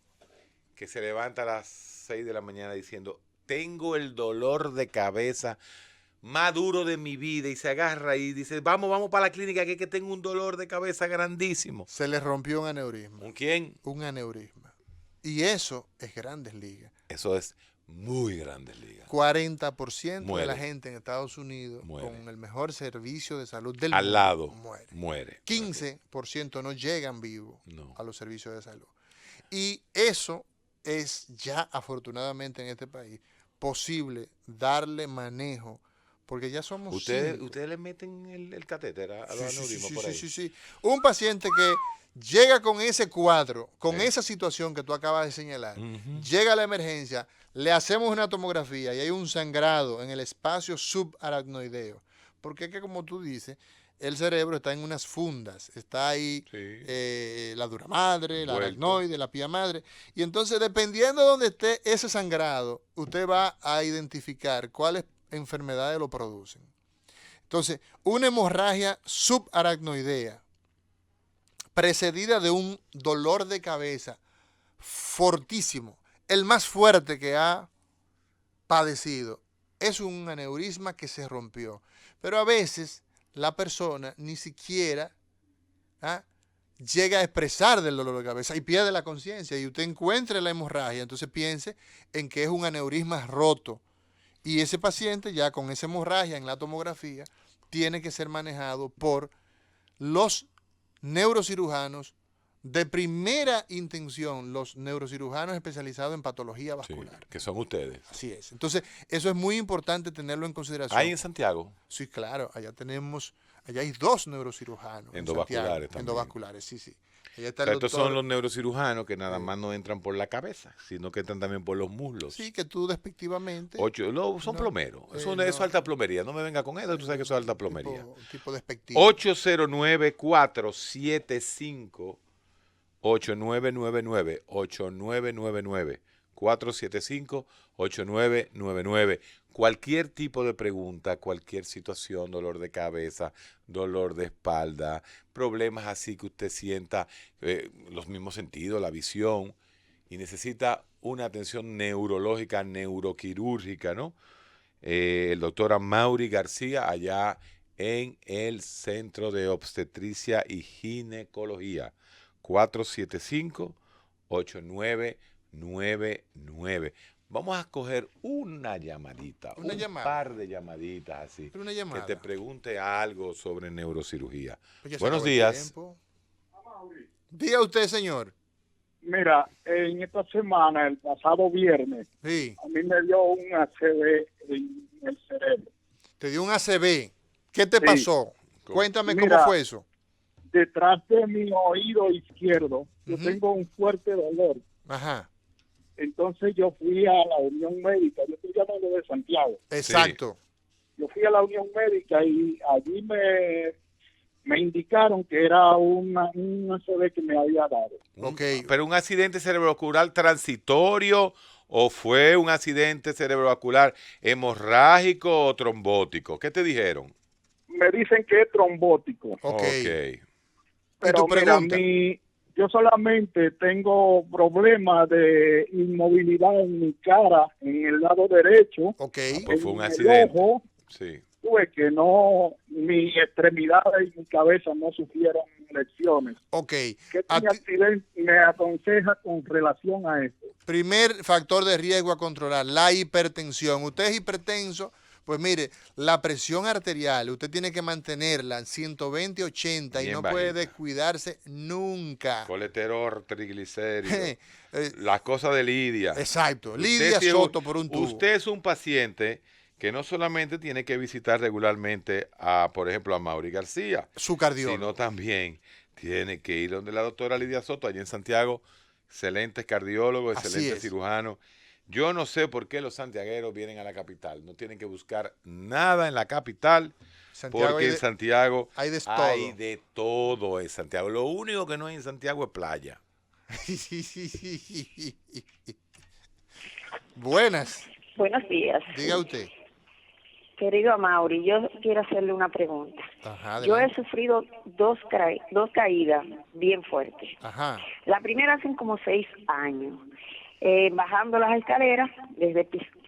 Speaker 3: que se levanta a las 6 de la mañana diciendo, tengo el dolor de cabeza más duro de mi vida, y se agarra y dice, vamos para la clínica que tengo un dolor de cabeza grandísimo.
Speaker 2: Se le rompió un aneurisma.
Speaker 3: ¿Un quién?
Speaker 2: Un aneurisma. Y eso es Grandes Ligas.
Speaker 3: Eso es muy Grandes Ligas.
Speaker 2: 40% de la gente en Estados Unidos con el mejor servicio de salud del mundo
Speaker 3: al lado
Speaker 2: muere. 15% no llegan vivos a los servicios de salud. Y eso es ya, afortunadamente, en este país posible darle manejo, porque ya somos
Speaker 3: ¿Ustedes le meten el catéter a los aneurismas por ahí?
Speaker 2: Sí. Un paciente que llega con ese cuadro, con esa situación que tú acabas de señalar, llega a la emergencia, le hacemos una tomografía y hay un sangrado en el espacio subaracnoideo, porque es que, como tú dices, el cerebro está en unas fundas, está ahí la dura madre, la aracnoide, la pía madre, y entonces dependiendo de dónde esté ese sangrado, usted va a identificar cuáles enfermedades lo producen. Entonces, una hemorragia subaracnoidea precedida de un dolor de cabeza fortísimo, el más fuerte que ha padecido, es un aneurisma que se rompió. Pero a veces la persona ni siquiera llega a expresar del dolor de cabeza y pierde la conciencia, y usted encuentra la hemorragia, entonces piense en que es un aneurisma roto. Y ese paciente ya con esa hemorragia en la tomografía tiene que ser manejado por los neurocirujanos de primera intención, los neurocirujanos especializados en patología vascular.
Speaker 3: Sí, que son ustedes.
Speaker 2: Así es. Entonces, eso es muy importante tenerlo en consideración.
Speaker 3: ¿Hay en Santiago?
Speaker 2: Sí, claro. Allá hay 2 neurocirujanos.
Speaker 3: Endovasculares también.
Speaker 2: Endovasculares, sí.
Speaker 3: Estos son los neurocirujanos que nada más no entran por la cabeza, sino que entran también por los muslos.
Speaker 2: Sí, que tú despectivamente.
Speaker 3: Son plomeros. Eso es alta plomería. No me venga con eso, tú sabes que eso es alta plomería.
Speaker 2: Tipo despectivo.
Speaker 3: 809-475-8999. 475-8999. Cualquier tipo de pregunta, cualquier situación, dolor de cabeza, dolor de espalda, problemas así que usted sienta los mismos sentidos, la visión, y necesita una atención neurológica, neuroquirúrgica, ¿no? El doctor Amaury García, allá en el Centro de Obstetricia y Ginecología, 475-8999. Vamos a coger una llamadita, un par de llamaditas así, que te pregunte algo sobre neurocirugía. Buenos días.
Speaker 2: Diga usted, señor.
Speaker 4: Mira, en esta semana, el pasado viernes, a mí me dio un ACV en el cerebro.
Speaker 2: ¿Te dio un ACV? ¿Qué te pasó? Cuéntame cómo fue eso.
Speaker 4: Detrás de mi oído izquierdo, yo tengo un fuerte dolor.
Speaker 2: Ajá.
Speaker 4: Entonces yo fui a la Unión Médica, yo estoy llamando de Santiago.
Speaker 2: Exacto.
Speaker 4: Yo fui a la Unión Médica y allí me indicaron que era un ACV que me había dado.
Speaker 3: ¿Pero un accidente cerebrovascular transitorio o fue un accidente cerebrovascular hemorrágico o trombótico? ¿Qué te dijeron?
Speaker 4: Me dicen que es trombótico. Pero mira, yo solamente tengo problemas de inmovilidad en mi cara, en el lado derecho.
Speaker 3: Pues fue un accidente.
Speaker 4: Ojo, tuve que mi extremidad y mi cabeza no sufrieron lesiones. ¿Qué accidente me aconseja con relación a esto?
Speaker 2: Primer factor de riesgo a controlar, la hipertensión. Usted es hipertenso. Pues mire, la presión arterial, usted tiene que mantenerla en 120/80 y no puede descuidarse nunca.
Speaker 3: Colesterol, triglicéridos, las cosas de Lidia.
Speaker 2: Exacto, Lidia Soto por un tubo.
Speaker 3: Usted es un paciente que no solamente tiene que visitar regularmente a, por ejemplo, a Amaury García,
Speaker 2: su cardiólogo,
Speaker 3: sino también Tiene que ir donde la doctora Lidia Soto, allá en Santiago, excelente cardiólogo, excelente cirujano. Yo no sé por qué los santiagueros vienen a la capital. No tienen que buscar nada en la capital, porque en Santiago hay de todo en Santiago. Lo único que no hay en Santiago es playa.
Speaker 2: Buenas.
Speaker 5: Buenos días.
Speaker 2: Diga usted.
Speaker 5: Querido Amaury, yo quiero hacerle una pregunta.
Speaker 2: Ajá,
Speaker 5: yo he sufrido dos caídas bien fuertes.
Speaker 2: Ajá.
Speaker 5: La primera hace como 6 años. Bajando las escaleras, desde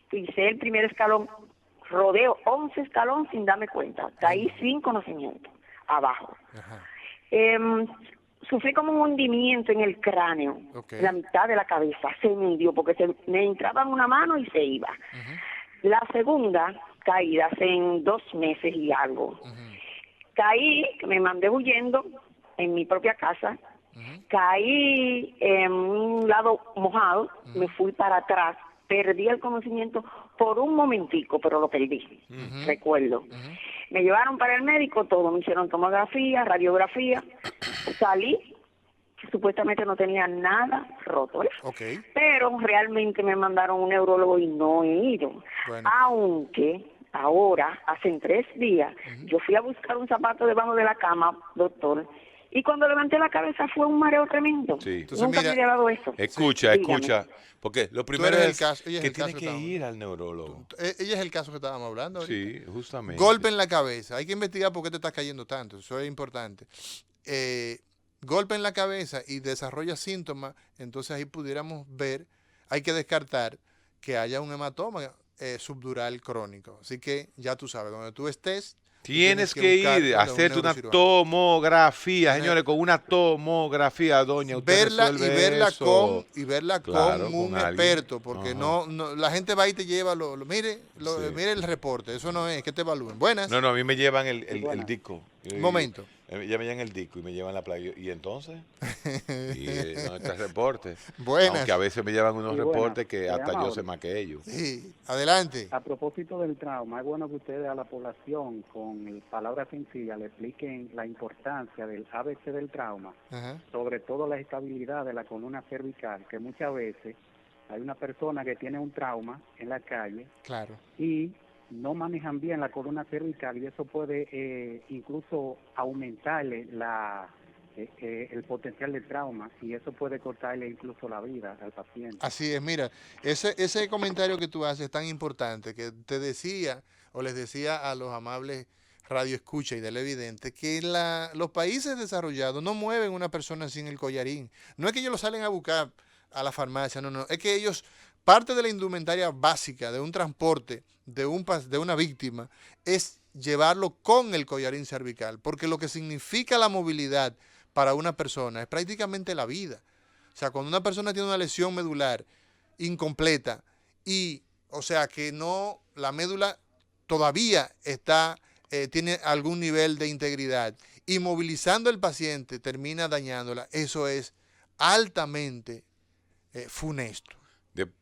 Speaker 5: pisé el primer escalón, rodeo 11 escalones sin darme cuenta. Caí sin conocimiento, abajo.
Speaker 2: Ajá.
Speaker 5: Sufrí como un hundimiento en el cráneo, la mitad de la cabeza se me hundió porque me entraba en una mano y se iba. La segunda caída hace en 2 meses y algo. Caí, me mandé huyendo en mi propia casa, caí en un lado mojado, me fui para atrás, perdí el conocimiento por un momentico, pero lo perdí, recuerdo. Me llevaron para el médico, todo, me hicieron tomografía, radiografía, salí, supuestamente no tenía nada roto, pero realmente me mandaron un neurólogo y no he ido, aunque ahora, hace 3 días, yo fui a buscar un zapato debajo de la cama, doctor, y cuando levanté la cabeza fue un mareo tremendo.
Speaker 3: Sí. Entonces,
Speaker 5: nunca me había dado eso.
Speaker 3: Escucha, porque lo primero es que tiene que
Speaker 2: ir
Speaker 3: al neurólogo.
Speaker 2: Ella es el caso que estábamos hablando ahorita.
Speaker 3: Sí, justamente.
Speaker 2: Golpe en la cabeza. Hay que investigar por qué te estás cayendo tanto. Eso es importante. Golpe en la cabeza y desarrolla síntomas, entonces ahí pudiéramos ver, hay que descartar que haya un hematoma subdural crónico. Así que ya tú sabes, donde tú estés,
Speaker 3: tienes que ir a hacerte una tomografía, señores, con una tomografía, doña. Usted
Speaker 2: verla con un experto, porque no, la gente va y te lleva, mire el reporte, eso no es, que te evalúen. Buenas.
Speaker 3: No, a mí me llevan el disco.
Speaker 2: Un momento.
Speaker 3: Ya me llevan el disco y me llevan la playa. ¿Y entonces? ¿Dónde está el reporte?
Speaker 2: Buenas.
Speaker 3: Aunque a veces me llevan unos reportes que hasta yo sé más que ellos.
Speaker 2: Sí, adelante.
Speaker 6: A propósito del trauma, es bueno que ustedes a la población, con palabras sencillas, le expliquen la importancia del ABC del trauma, sobre todo la estabilidad de la columna cervical, que muchas veces hay una persona que tiene un trauma en la calle y no manejan bien la columna cervical y eso puede incluso aumentarle el potencial de trauma y eso puede cortarle incluso la vida al paciente.
Speaker 2: Así es, mira, ese comentario que tú haces es tan importante que te decía o les decía a los amables radioescucha y del evidente que los países desarrollados no mueven una persona sin el collarín. No es que ellos lo salen a buscar a la farmacia, no, es que ellos, parte de la indumentaria básica de un transporte de una víctima es llevarlo con el collarín cervical, porque lo que significa la movilidad para una persona es prácticamente la vida. O sea, cuando una persona tiene una lesión medular incompleta o sea, que la médula todavía tiene algún nivel de integridad y movilizando al paciente termina dañándola, eso es altamente funesto.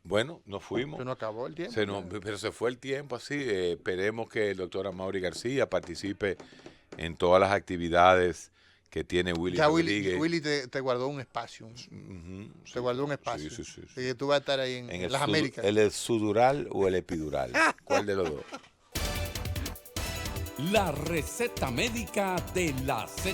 Speaker 3: Bueno, nos fuimos.
Speaker 2: Se nos acabó el tiempo.
Speaker 3: Pero se fue el tiempo así. Esperemos que el doctor Amaury García participe en todas las actividades que tiene Willy Rodríguez.
Speaker 2: Willy te guardó un espacio. Te guardó un espacio.
Speaker 3: Sí.
Speaker 2: Que tú vas a estar ahí en las Américas.
Speaker 3: ¿El sudural o el epidural? ¿Cuál de los dos?
Speaker 1: La receta médica de la Z.